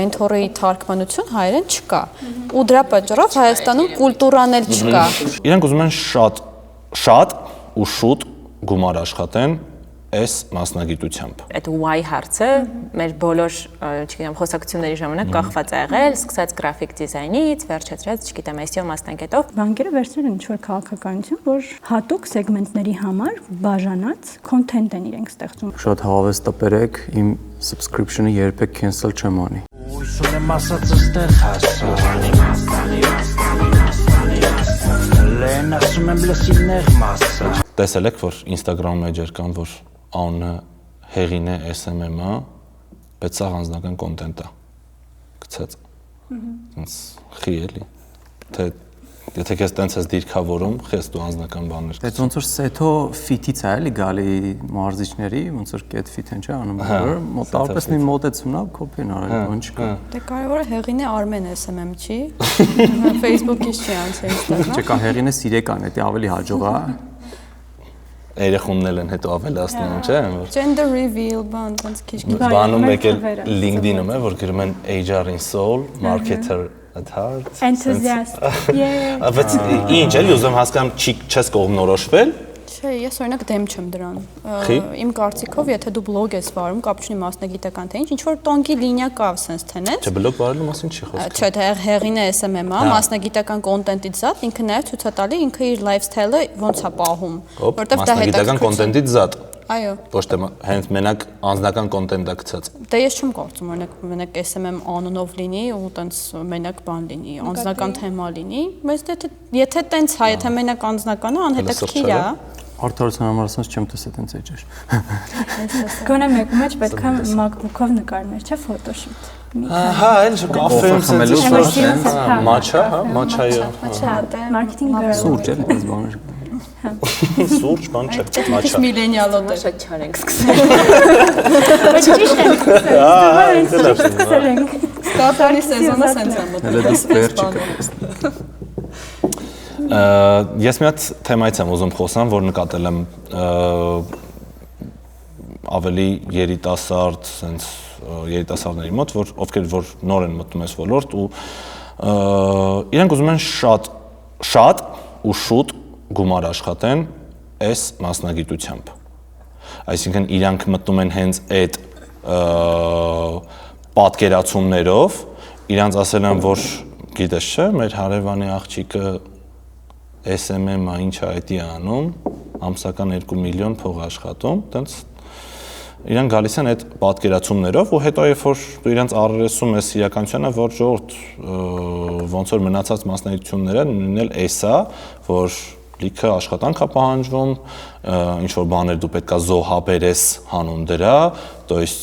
մենթորի թարգմանություն հայերեն չկա։ Ու դրա պատճառով Հայաստանում կուլտուրան էլ չկա։ Իրանք ուզում են շատ ու շուտ գումար աշխատեն այս մասնագիտությամբ։ Այդ why հարցը մեր բոլոր, չգիտեմ, խոսակցությունների ժամանակ կախված է եղել, սկսած գրաֆիկ դիզայնից, վերջացրած, չգիտեմ, SEO մասնագետով։ Բանկերը վերցրել են ինչ-որ քաղաքականություն, որ հատուկ սեգմենտների համար բաժանած content են իրենք ստեղծում։ Շատ հավես տպերեք, իմ subscription-ը երբեք cancel չեմ անի։ Ուսում ասած ստեղ Լեն ասում եմ լսիներ մասը Տեսել եք, որ Instagram էջեր կան, որ անունը հեղին է SMM-ը, բայց սա անձնական կոնտենտ է։ Գցած։ Ինձ խի էլի։ Թե եթե քեզ տենց ես դիրքավորում, քեզ դու անձնական բաներ։ Դե ոնց որ սեթո ֆիթից է էլի գալի մարզիչների, ոնց որ կետ ֆիթ են չէ անում, որ մոտավորապես նույն մոտեցումն է, կոպի են արել, բան չկա։ Դե կարևորը հեղինը Արմեն SMM չի։ Facebook-ից չի անցել Instagram։ Չկա հեղինը Սիրեկան է, դա ավելի հաջող է։ Երեխումն են հետո ավելացնում, չէ՞, որ Gender reveal բան, ոնց քիչ բանում եկել LinkedIn-ում է, որ գրում են HR in soul, marketer at heart, enthusiast։ Բայց ինչ էլի ուզում հասկանամ, չես կողմնորոշվել։ Չէ, ես օրինակ դեմ չեմ դրան։ Իմ կարծիքով, եթե դու բլոգ ես վարում, կապ չունի մասնագիտական թե ինչ որ տոնկի լինիա կա, sense թենեց։ Չէ, բլոգ վարելու մասին չի խոսքը։ Չէ, դա հեղինը SMM-ա, մասնագիտական կոնտենտից զատ, ինքը նաև ցույց է տալի ինքը իր lifestyle-ը ոնց է պահում, որտեղ դա մասնագիտական կոնտենտից զատ։ Այո։ Ոչ թե հենց մենակ անձնական կոնտենտը գցած։ Դե ես չեմ կարծում, օրինակ մենակ SMM անունով լինի ու տենց մենակ բան լինի, անձնական թեմա լինի, բայց եթե տենց է, եթե մենակ անձնականը անհետաքրքիր է։ Արդարության համար ասած չեմ տեսել տենց էջեր։ Գոնե մեկու մեջ պետք է MacBook-ով նկարներ, չէ, photoshoot։ Հա, այլ կաֆեում սենց մաչա, հա, մաչայո։ Մարքեթինգ գրել։ Սուրճ էլ դες բաներ։ Սուրճ բան չէ, մաչա։ Միլենիալոտ է։ Շատ չար ենք սկսել։ Բայց ճիշտ ենք սկսել ենք։ Կաֆանի սեզոնը սենց է մտնում։ Հələ դες վերջը կգցնի։ Ես մի հատ թեմայից եմ ուզում խոսամ, որ նկատել եմ ավելի երիտասարդ, սենց երիտասարդների մոտ, որ ովքեր որ նոր են մտնում այս ոլորտ ու իրենք ուզում են շատ ու շուտ գումար աշխատեն այս մասնագիտությամբ։ Այսինքն իրանք մտնում են հենց այդ պատկերացումներով, իրանք ասել են, որ գիտես չէ, մեր հարևանի աղջիկը SMM-ը ինչա էդի անում, ամսական 2 միլիոն փող աշխատում, տենց իրանք գալիս են այդ պատկերացումներով ու հետո երբ որ դու իրանք առերեսում ես իրականությանը, որ ժողովուրդ ոնց որ մնացած մասնագիտությունները նույնն էլ էսա, որ լիքը աշխատանք է պահանջվում, ինչ որ բաներ դու պետքա զոհաբերես հանուն դրա, то есть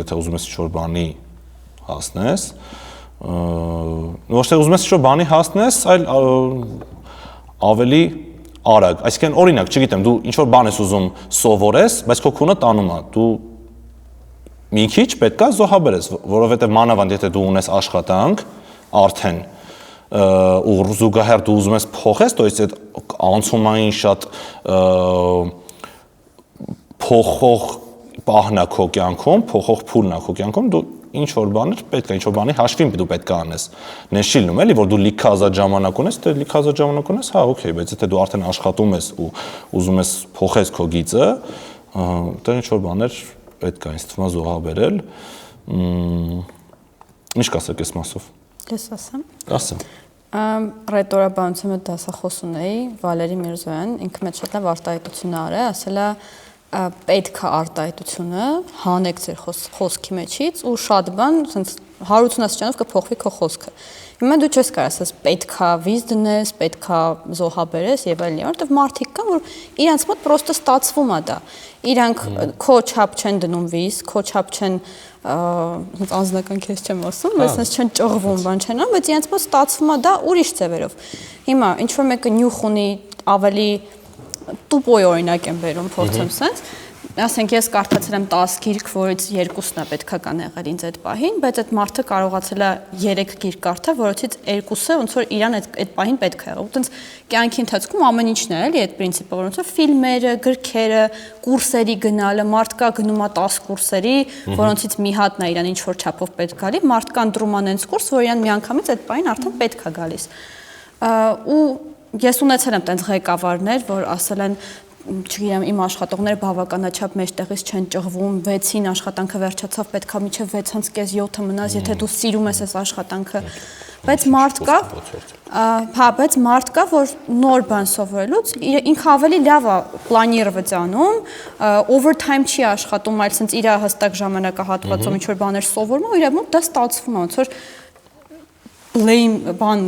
եթե ուզում ես ինչ որ բանի հասնես, ոչ թե ուզում ես ինչ որ բանի հասնես, այլ ավելի արագ, այսինքն օրինակ, չգիտեմ, դու ինչ որ բան ես ուզում սովորես, բայց քո քունը տանում է, դու մի քիչ պետքա զոհաբերես, որովհետև մանավանդ եթե դու ունես աշխատանք, արդեն ու զուգահեռ դու ուզում ես փոխես, то есть այդ անցումային շատ փոխող պահն է քո կյանքում, փոխող փուլն է քո կյանքում, դու ինչ որ բաներ պետք է, ինչ որ բանի հաշվին դու պետք է անես։ Նշիլնում էլի, որ դու լիքը ազատ ժամանակ ունես, դե լիքը ազատ ժամանակ ունես, հա, օքեյ, բայց եթե դու արդեն աշխատում ես ու ուզում ես փոխես քո գիծը, դա ինչ որ բաներ պետք է ինձ թվում է զոհաբերել։ Ինչ կասեք այս մասով։ Ես ասեմ։ Ասեմ։ Ռետորաբանության հետ դասախոս ունեի Վալերի Միրզոյան, ինքը մեծ շատ լավ արտահայտություն արել, ասել է պետք է արտահայտությունը հանեք ձեր խոսքի մեջից ու շատ բան, ասենց 180 աստիճանով կփոխվի քո խոսքը։ Հիմա դու չես կարող ասես պետք է վիզ դնես, պետք է զոհաբերես եւ այլն, որովհետեւ մարդիկ կան, որ իրանց մոտ պրոստը ստացվում է դա։ Իրանք քո չափ չեն դնում վիզ, քո չափ չեն հենց անձնական քեզ չեմ ասում, բայց հենց չեն ճողվում, բան չեն անում, բայց իրանց մոտ ստացվում է դա ուրիշ ձևերով։ Հիմա ինչ որ մեկը նյուխ ունի ավելի տուպոյ օրինակ եմ բերում, փորձեմ սենց, ասենք ես կարդացել եմ 10 գիրք, որից 2-ն է պետքա կան եղել ինձ այդ պահին, բայց այդ մարդը կարողացել է 3 գիրք կարդալ, որոնցից 2-ը ոնց որ իրան այդ պահին պետք է եղել։ Ոնց կյանքի ընթացքում ամեն ինչն է, էլի այդ պրինցիպը, ոնց որ ֆիլմերը, գրքերը, կուրսերի գնալը, մարդկա գնում է 10 կուրսերի, որոնցից մի հատն է իրան ինչ որ չափով պետք գալի, մարդկան դրում են այնց կուրս, որ իրան միանգամից այդ պահին արդեն պետք է գալիս։ Ու ես ունեցել եմ տենց ղեկավարներ, որ ասել են չգիտեմ, իմ աշխատողները բավականաչափ մեջտեղից չեն ճղվում, 6-ին աշխատանքը վերջացավ, պետքա մինչև 6:30-7 մնաս, եթե դու սիրում ես այս աշխատանքը։ Բայց մարդ կա, բայց մարդ կա, որ նոր բան սովորելուց ինքը ավելի լավ է պլանիրված անում, overtime չի աշխատում, այլ sense իր հստակ ժամանակահատվածում ինչ որ բաներ սովորում ու իր մոտ դա ստացվում է, ոնց որ blame բան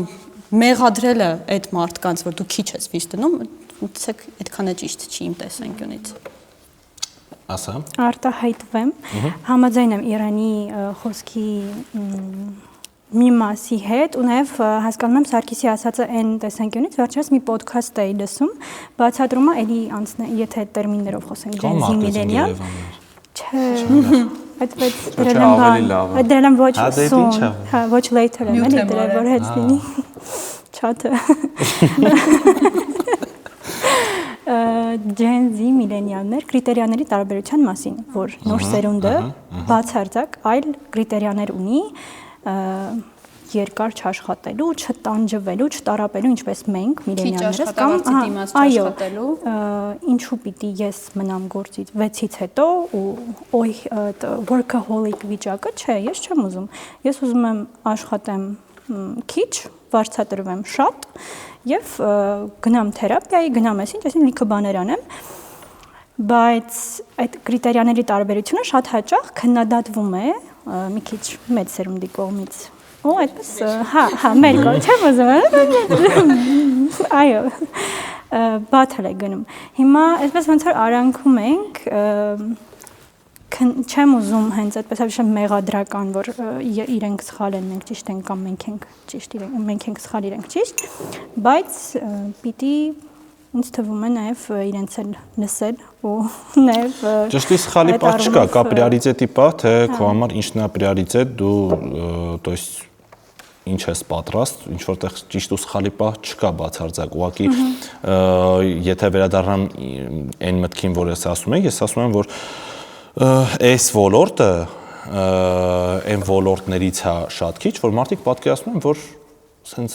մեղադրելը այդ մարդկանց, որ դու քիչ ես վիճ դնում, ցեք այդքան է ճիշտ չի իմ տեսանկյունից։ Ասա։ Արտահայտվեմ, համաձայն եմ Իրանի խոսքի մի մասի հետ ու նաև հասկանում եմ Սարգիսի ասածը այն տեսանկյունից, վերջերս մի ոդքասթ էի լսում, բացատրում է էլի եթե տերմիններով խոսենք, Gen Z millennial։ Չէ։ Այդպես դրել եմ ոչ soon, հա, ոչ later եմ, էլի դրել որ հետ լինի։ Չաթը։ Gen Z միլենիալներ կրիտերիաների տարբերության մասին, որ նոր սերունդը բացարձակ այլ կրիտերիաներ ունի երկար չաշխատելու, չտանջվելու, չտարապելու, ինչպես մենք միլենիալներս կամ այո, ինչու պիտի ես մնամ գործից 6-ից հետո ու workaholic վիճակը, չէ, ես չեմ ուզում։ Ես ուզում եմ աշխատեմ քիչ, վարձատրվեմ շատ եւ գնամ թերապիայի, գնամ այսինչ, այսինքն լիքը բաներ անեմ, բայց այդ կրիտերիաների տարբերությունը շատ հաճախ քննադատվում է մի քիչ մեծ սերունդի կողմից։ Ու այդպես, հա, մեր կողմից չեմ ուզում, այո, բաթել է գնում։ Հիմա այսպես ոնց որ արանքում ենք, չեմ ուզում հենց այդպես ավելի մեղադրական, որ իրենք սխալ են, մենք ճիշտ ենք կամ մենք ենք ճիշտ, մենք ենք սխալ, իրենք ճիշտ, բայց պիտի ինձ թվում է նաև իրենց էլ լսել ու նաև ճշտի սխալի պահ չկա, կա պրիորիտետի պահ, թե քո համար ինչն է պրիորիտետ, դու то есть ինչ ես պատրաստ, ինչ որտեղ ճիշտ ու սխալի պահ չկա բացարձակ, ուղղակի եթե վերադառնամ այն մտքին, որ ես ասում եմ, որ այս ոլորտը այն ոլորտներից է շատ քիչ, որ մարդիկ պատկերացնում են, որ սենց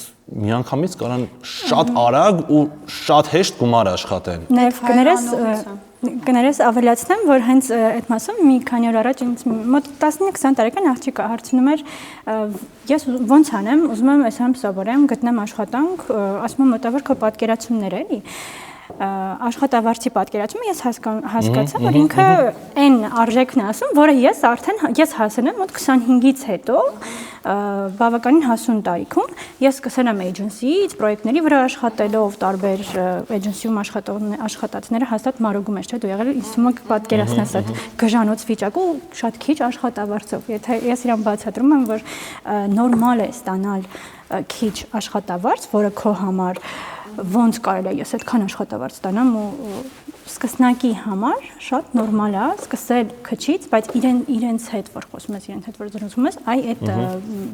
միանգամից կարան շատ արագ ու շատ հեշտ գումար աշխատեն։ Նաև կներես ավելացնեմ, որ հենց այդ մասում մի քանի օր առաջ ինձ մոտ 15-20 տարեկան աղջիկ հարցնում էր, ես ոնց անեմ, ուզում եմ այսամ սովորեմ, գտնեմ աշխատանք, ասում եմ մոտավոր քո պատկերացումներ էլի։ Աշխատավարձի պատկերացումը ես հասկացա, որ ինքը այն արժեքն է ասում, որը ես հասել եմ մոտ 25-ից հետո բավականին հասուն տարիքում, ես սկսել եմ էջենսիից, պրոյեկտների վրա աշխատելով, տարբեր էջենսիում աշխատածները հաստատ մարոգում ես, չէ՞, դու եղել ինձ թվում է պատկերացնես այդ գժանոց վիճակը ու շատ քիչ աշխատավարձով։ Եթե ես իրան բացատրում եմ, որ նորմալ է ստանալ քիչ աշխատավարձ, որը քո համար ոնց կարելի է ես այդքան աշխատավարձ ստանամ ու սկսնակի համար շատ նորմալ է սկսել քչից, բայց իրենց հետ որ խոսում ես, իրենց հետ որ զրուցում ես, այդ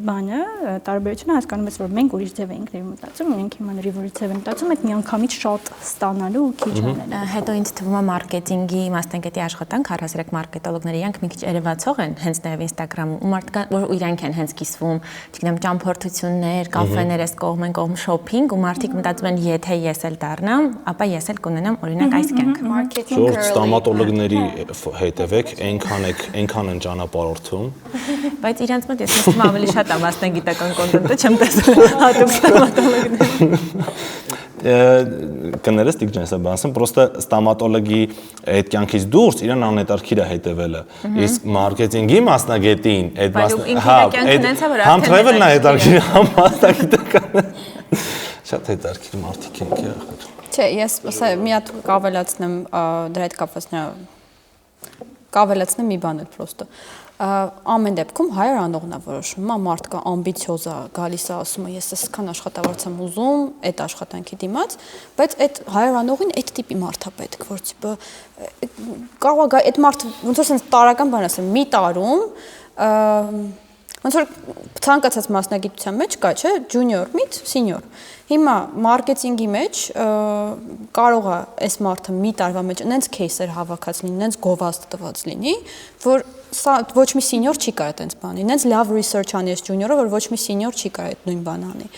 բանը տարբերությունը հասկանում ես, որ մենք ուրիշ ձև ենք մտածում, իրենք հիմա ուրիշ ձև են մտածում, այդ միանգամից շատ ստանալու ու քիչ անել։ Հետո ինձ թվում է մարքեթինգի մասնագետի աշխատանք առհասարակ մարքետոլոգները իրանք մի քիչ երևացող են հենց նաև Instagram-ում, ու մարդիկ որ իրանք են հենց կիսվում, չգիտեմ, ճամփորդություններ, կաֆեներ, այս կողմ են կողմ շոփինգ, ու մարդիկ մտածում են, եթե ես էլ դառնամ, ապա ես էլ կունենամ օրինակ այս կյանք։ Ժողովուրդ ստոմատոլոգների հետևեք, այնքան են ճանապարհորդում։ Բայց իրանց մոտ ես նստում ավելի շատ է մասնագիտական կոնտենտը չեմ տեսել հատուկ ստոմատոլոգներ։ Կներես տիգջենսը բանսն, պրոստը ստոմատոլոգի այդ կյանքից դուրս իրան անհետարքիր է հետևելը։ Իսկ մարքեթինգի մասնագետին այդ համ travel-ն է հետարքիր, համ մասնագիտականը։ Շատ հետարքիր մարդիկ են եղել։ Չէ, ես մի հատ կավելացնեմ դրա հետ կապված կավելացնեմ մի բան էլ պրոստը։ ամեն դեպքում հայր անողն է որոշում, մարդ կա ամբիցիոզ է, գալիս է ասում է ես այսքան աշխատավարձ եմ ուզում այդ աշխատանքի դիմաց, բայց այդ հայր անողին այդ տիպի մարդ է պետք, որ տիպը կարող է գա այդ մարդ ոնց որ sense տարական բան ասեմ, մի տարում ոնց որ ցանկացած մասնագիտության մեջ կա, չէ, junior, mid, senior։ Հիմա մարքեթինգի մեջ կարող է այս մարդը մի տարվա մեջ այնց кейսեր հավաքած լինի, այնց գովազդ տված լինի, որ սա ոչ մի senior չի կարող այդպես բանի, այնց լավ research անի այս junior-ը, որ ոչ մի senior չի կարող այդ նույն բան անի։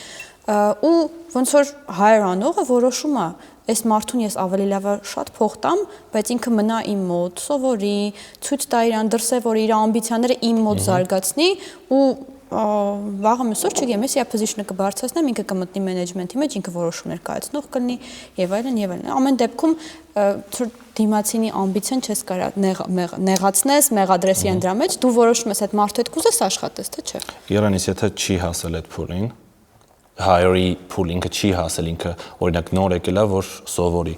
Ու ոնց որ hire անողը որոշում է այս մարդուն ես ավելի լավ շատ փող տամ, բայց ինքը մնա իմ մոտ, սովորի, ցույց տա իրան, դրսևորի իր ամբիցիաները իմ մոտ զարգացնի ու վաղը մյուսօր չգիտեմ, ես իա position-ը կբարձրացնեմ, ինքը կմտնի management-ի մեջ, ինքը որոշումներ կայացնող կլինի եւ այլն եւ այլն։ Ամեն դեպքում դիմացինի ամբիցիան չես կարող նեղացնես, մեղադրեսի դրա մեջ, դու որոշում ես այդ մարդու հետ կուզես աշխատես, թե չէ։ Երանից եթե չի հասել այդ փուլին, hire-ի փուլ ինքը չի հասել, ինքը օրինակ նոր եկել է, որ սովորի։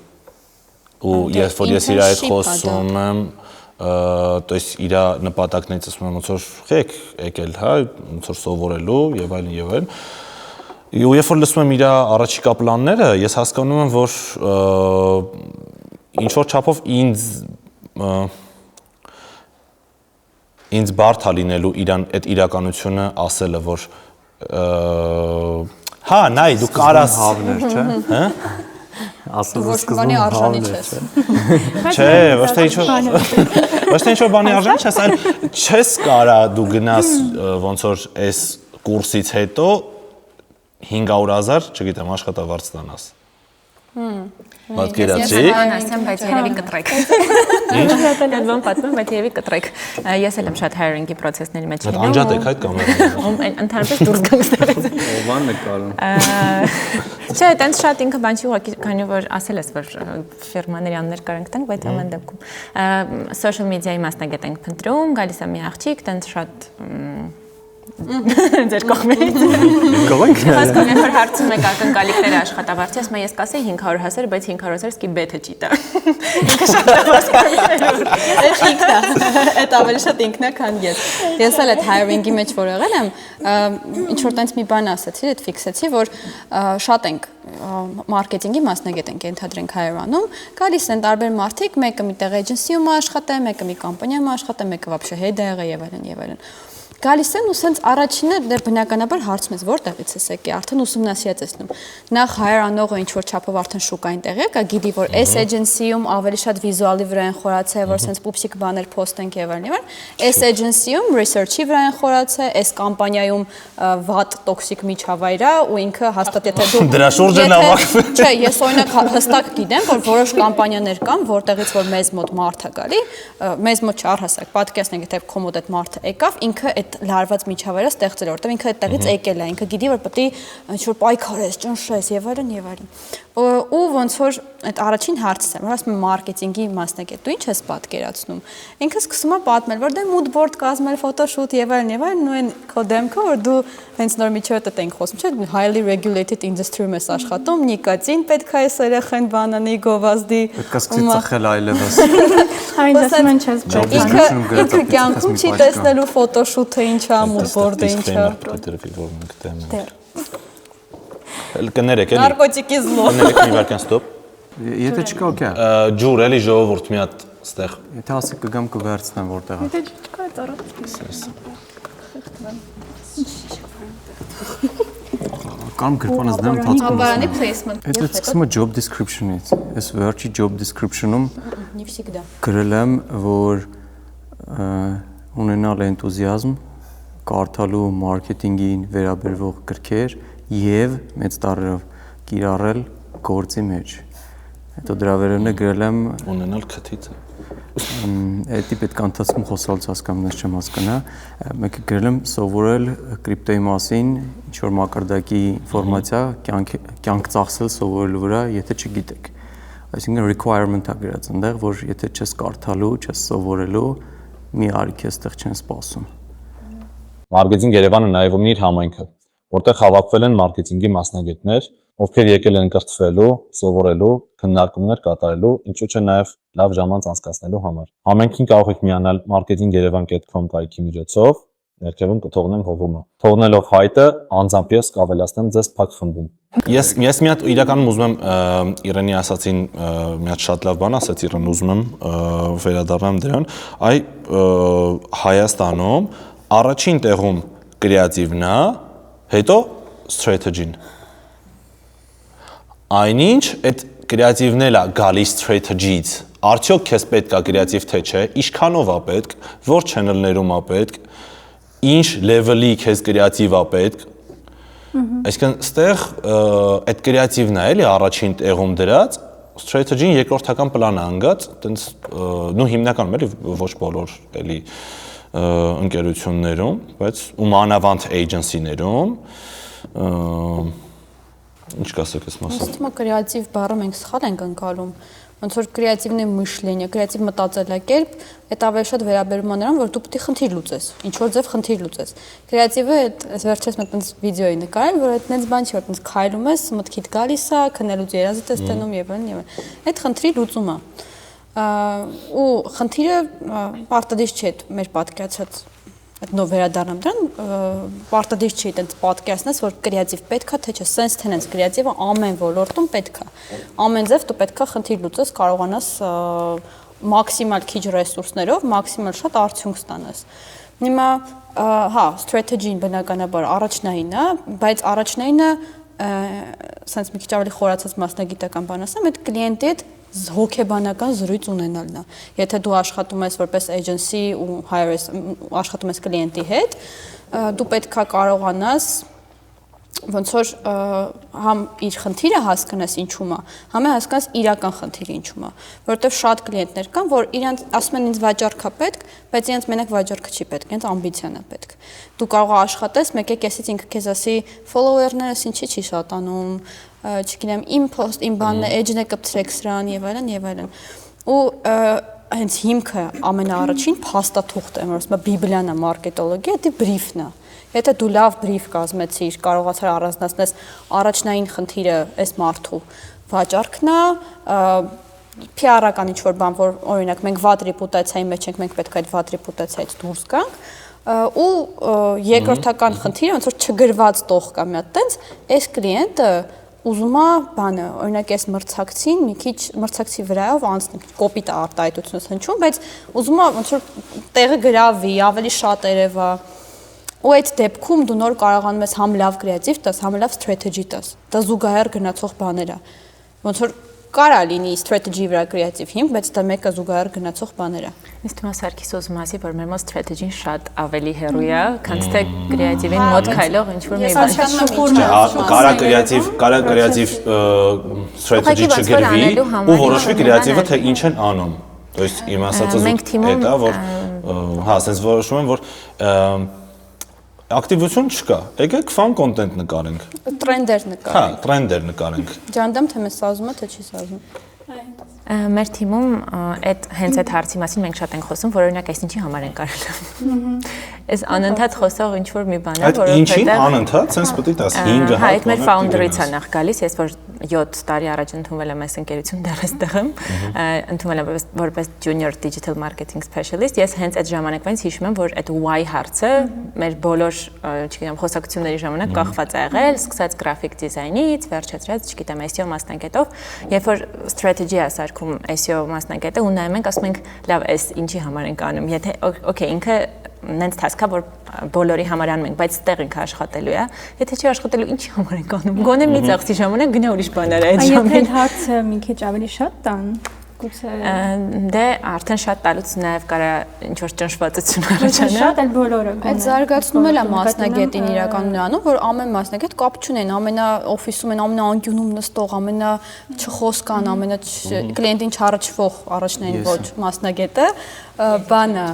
Ու ես որ ես իր այդ խոսում եմ, то есть իր նպատակներից ասում եմ ոնց որ եք եկել, հա, ոնց որ սովորելու եւ այլն եւ այլն։ Ու երբ որ լսում եմ իր առաջիկա պլանները, ես հասկանում եմ, որ ինչ որ չափով ինձ բարդ է լինելու իրան այդ իրականությունը ասելը, որ հա, նայ, դու կարաս հավներ, չէ։ Հա։ Ասում ես սկզբում արժանի չես։ Չէ, ոչ թե ինչ-որ բանի արժանի չես, այլ չես կարա դու գնաս ոնց որ այս կուրսից հետո 500,000, չգիտեմ, աշխատավարձ ստանաս։ Պատկերացրի։ Ես ասեմ, բայց երևի կտրեք։ Ինչ դատել եմ պատմում, բայց երևի կտրեք։ Ես էլ եմ շատ hiring-ի process-ների մեջ լինում։ Անջատ եք այդ կամերան։ Ընդհանրապես դուրս գանք ստերից։ Ովան նկարում։ Չէ, տենց շատ ինքը բան չի ուղղակի, քանի որ ասել ես, որ ֆիրմաների անուններ կարանք տանք, բայց ամեն դեպքում social media-ի մասնագետ ենք փնտրում, գալիս է մի աղջիկ, տենց շատ ձեր կողմից։ Գողենք։ Հասկանում եմ, որ հարցում եք ակնկալիքները աշխատավարձի, ասում եմ ես կասեի 500,000, բայց 500,000 սկի բեթը չի տա։ Ինքը շատ հասկանում է։ Այդ ավելի շատ ինքն է, քան ես։ Ես էլ այդ hiring-ի մեջ որ եղել եմ, ինչ որ տենց մի բան ասացի, այդ ֆիքսեցի, որ շատ ենք մարքեթինգի մասնագետ ենք ենթադրենք Հայերանում, գալիս են տարբեր մարդիկ, մեկը մի տեղ էջենսիում աշխատե, մեկը մի կամպանիայում աշխատե, մեկը вообще head-ը եւ այլն եւ այլն։ Գալիս են ու սենց առաջինը դե բնականաբար հարցում ես որտեղից ես եկի, արդեն ուսումնասիրած ես նում։ Նախ հայր անողը ինչ որ չափով արդեն շուկային տեղ եկա, գիտի որ այս էջենսիում ավելի շատ վիզուալի վրա են խորացել, որ սենց պուպսիկ բաներ post-ենք եւ այլն։ Այս էջենսիում research-ի վրա են խորացել, այս կամպանիայում վատ տոքսիկ միջավայր է ու ինքը հաստատ եթե դու Դրա շուրջ են ավակվել։ Չէ, ես օրինակ հստակ գիտեմ, որ որոշ կամպանիաներ կան, որտեղից որ մեզ մոտ մարդ է գալի, մեզ մոտ չարհասակ, պատկերացնենք, եթե քո մոտ այդ մարդը եկավ, ինքը այդ լարված միջավայրը ստեղծել, որտեղ ինքը այդտեղից եկել է, ինքը գիտի որ պետք է ինչ-որ պայքարես, ճնշես եւ այլն եւ այլն։ Ու ոնց որ այդ առաջին հարցս է, որ ասում եմ մարքեթինգի մասնագետ, դու ինչ ես պատկերացնում։ Ինքը սկսում է պատմել, որ դե mood board կազմել, photoshoot եւ այլն, ու այն քո դեմքը, որ դու հենց նոր միջոցը տենք խոսում, չէ՞, highly regulated industry-ում ես աշխատում, նիկոտին պետք է այս երեխեն բանանի գովազդի։ Պետք է սկսի ծխել այլևս։ Այն դասում են չես ինքը կյանքում չի տեսնելու photoshoot-ը ինչ է, mood board-ը ինչ է։ Կներեք էլի։ Նարկոտիկի զլո։ Կներեք մի վարքան ստոպ։ Եթե չկա, օքեյ։ Ջուր էլի ժողովուրդ մի հատ ստեղ։ Եթե ասի կգամ կվերցնեմ որտեղ է։ Եթե չկա Կամ գրպանս դեմ թացքում։ Անվարանի placement։ Այդ սկսում է job description-ից։ Այս վերջի job description-ում Не всегда։ գրել եմ, որ ունենալ էնտուզիազմ, կարդալու մարքեթինգին վերաբերվող գրքեր եւ մեծ տարրով կիրառել գործի մեջ։ Հետո դրա վերևն է գրել եմ ունենալ քթից։ Էդի պետք է ընթացքում խոսալուց հասկանում ես չեմ հասկանա։ Մեկը գրել եմ սովորել կրիպտոյի մասին, ինչ որ մակարդակի ինֆորմացիա կյանք ծախսել սովորելու վրա, եթե չգիտեք։ Այսինքն requirement-ա գրած այնտեղ, որ եթե չես կարդալու, չես սովորելու, մի արի քեզ տեղ չեն սպասում։ Մարքեթինգ Երևանը նաև ունի իր համայնքը։ որտեղ հավաքվել են մարքեթինգի մասնագետներ, ովքեր եկել են կրթվելու, սովորելու, քննարկումներ կատարելու, ինչու՞ չէ նաև լավ ժամանց անցկացնելու համար։ Ամենքին կարող եք միանալ marketing-yerevan.com կայքի միջոցով, ներքևում կթողնենք հողումը։ Թողնելով հայտը, անձամբ ես կավելացնեմ ձեզ փակ խմբում։ Ես մի հատ իրականում ուզում եմ Իրենի ասացին մի հատ շատ լավ բան ասաց Իրեն, ուզում եմ վերադառնամ դրան։ Այ Հայաստանում առաջին տեղում կրեատիվն է, հետո strategy-ն։ Այնինչ այդ կրեատիվն էլ է գալիս strategy-ից։ Արդյոք քեզ պետք է կրեատիվ թե չէ, ինչքանով է պետք, որ channel-ներում է պետք, ինչ level-ի քեզ կրեատիվ է պետք։ Այսինքն ստեղ այդ կրեատիվն է էլի առաջին տեղում դրած, strategy-ն երկրորդական պլանը անգած, տենց նու հիմնականում էլի ոչ բոլոր էլի ընկերություններում, բայց ու մանավանդ agency-ներում ինչ կասեք այս մասը։ Ըստ իմը կրեատիվ բառը մենք սխալ ենք ընկալում։ Ոնց որ կրեատիվն է մышление, կրեատիվ մտածելակերպ, այդ ավելի շատ վերաբերում է նրան, որ դու պետք է խնդիր լուծես, ինչ որ ձև խնդիր լուծես։ Կրեատիվը այս վերջերս մենք այնպես վիդեոյի նկարել, որ այդ նենց բան չի, որ այնպես քայլում ես, մտքիդ գալիս է, քնելուց երազդ ես տենում եւ այլն եւ այլն։ Այդ խնդրի լուծումը։ Ու խնդիրը պարտադիր չէ մեր պատկերացած այդ նո վերադառնամ դրան, պարտադիր չի այդպես պատկերացնես, որ կրեատիվ պետքա, թե չէ, sense tenants կրեատիվը ամեն ոլորտում պետքա։ Ամեն ձև դու պետքա խնդիր լուծես, կարողանաս մաքսիմալ քիչ ռեսուրսներով մաքսիմալ շատ արդյունք ստանաս։ Հիմա հա, strategy-ն բնականաբար առաջնայինն է, բայց առաջնայինը sense մի քիչ ավելի խորացած մասնագիտական բան ասեմ, այդ կլիենտի հետ հոգեբանական զրույց ունենալն է։ Եթե դու աշխատում ես որպես agency ու hire ես աշխատում ես կլիենտի հետ, դու պետքա կարողանաս ոնց որ համ իր խնդիրը հասկանաս ինչու՞մ է, համ հասկանաս իրական խնդիրը ինչու՞մ է, որովհետև շատ կլիենտներ կան, որ իրանց ասում են ինձ վաճառք է պետք, բայց իրանց մենակ վաճառքը չի պետք, իրանց ամբիցիան է պետք։ Դու կարող ես աշխատես, մեկ է կեսից ինքը քեզ ասի follower-ներս ինչի չի շատանում, չգիտեմ, իմ post, իմ բանն է, edge-ն է կպցրեք սրան եւ այլն եւ այլն։ Ու հենց հիմքը ամենաառաջին փաստաթուղթ է, որ ասում է բիբլիան է մարքետոլոգիա, դա բրիֆն է։ Եթե դու լավ բրիֆ կազմեցիր, կարողացար առանձնացնես առաջնային խնդիրը այս մարդու վաճառքն է, PR-ական ինչ-որ բան, որ օրինակ մենք վատ ռեպուտացիայի մեջ ենք, մենք պետք է այդ վատ ռեպուտացիայից դուրս գանք, ու երկրորդական խնդիրը ոնց որ չգրված տող կա մի հատ տենց, այս կլիենտը ուզում է բանը, օրինակ այս մրցակցին մի քիչ մրցակցի վրայով անցնի, կոպիտ արտահայտությունս հնչում, բայց ուզում է ոնց որ տեղը գրավի, ավելի շատ երևա։ Ու այդ դեպքում դու նոր կարողանում ես համ լավ կրեատիվ տաս, համ լավ strategy տաս։ Դա զուգահեռ գնացող բաներ է։ Ոնց որ կարա լինի strategy վրա կրեատիվ հիմք, բայց դա մեկը զուգահեռ գնացող բաներ է։ Իսկ թվում է Սարգիս ուզում ասի, որ մեր մոտ strategy-ն շատ ավելի հեռու է, քան թե կրեատիվին մոտ քայլող ինչ-որ մի բան։ Կարա կրեատիվ strategy չգրվի ու որոշվի կրեատիվը թե ինչ են անում։ То есть իմ ասածը դա որ հա, ասես որոշում են, որ ակտիվություն չկա։ Եկեք ֆան կոնտենտ նկարենք։ Տրենդեր նկարենք։ Հա, տրենդեր նկարենք։ Ջանդամ թե մեզ սազում է, թե չի սազում։ Մեր թիմում հենց այդ հարցի մասին մենք շատ ենք խոսում, որ օրինակ այս ինչի համար ենք արել։ Այս անընդհատ խոսող ինչ որ մի բան է, որովհետեւ ինչին անընդհատ, sense պետք է դաս 5 հատ։ Հա, այդ մեր founder-ից է նախ գալիս, ես որ 7 տարի առաջ ընդունվել եմ այս ընկերություն դեռ այստեղ եմ, ընդունվել եմ որպես junior digital marketing specialist, ես հենց այդ ժամանակվանից հիշում եմ, որ այդ why հարցը մեր բոլոր, չգիտեմ, խոսակցությունների ժամանակ կախված է եղել, սկսած graphic design-ից, վերջացրած, չգիտեմ, SEO մասնագետով, երբ որ strategy է սարքում SEO մասնագետը ու նայում ենք, ասում ենք, լավ, այս ինչի համար ենք անում, եթե okay, ինքը նենց հասկա որ բոլորի համար անում ենք, բայց ստեղ ինքը աշխատելու է։ Եթե չի աշխատելու, ինչի համար ենք անում։ Գոնե մի ծախսի ժամանակ գնա ուրիշ բաներ այդ ժամին։ Եթե հարցը մի քիչ ավելի շատ տան, գուցե դե արդեն շատ տալուց նաև կարա ինչ որ ճնշվածություն առաջանա։ Շատ էլ բոլորը։ Այդ զարգացնում էլ է մասնագետին իրականում անում, որ ամեն մասնագետ կապ չունեն, ամենա օֆիսում են, ամենա անկյունում նստող, ամենա չխոսքան, ամենա կլիենտին չառաջվող առաջնային ոչ մասնագետը բանը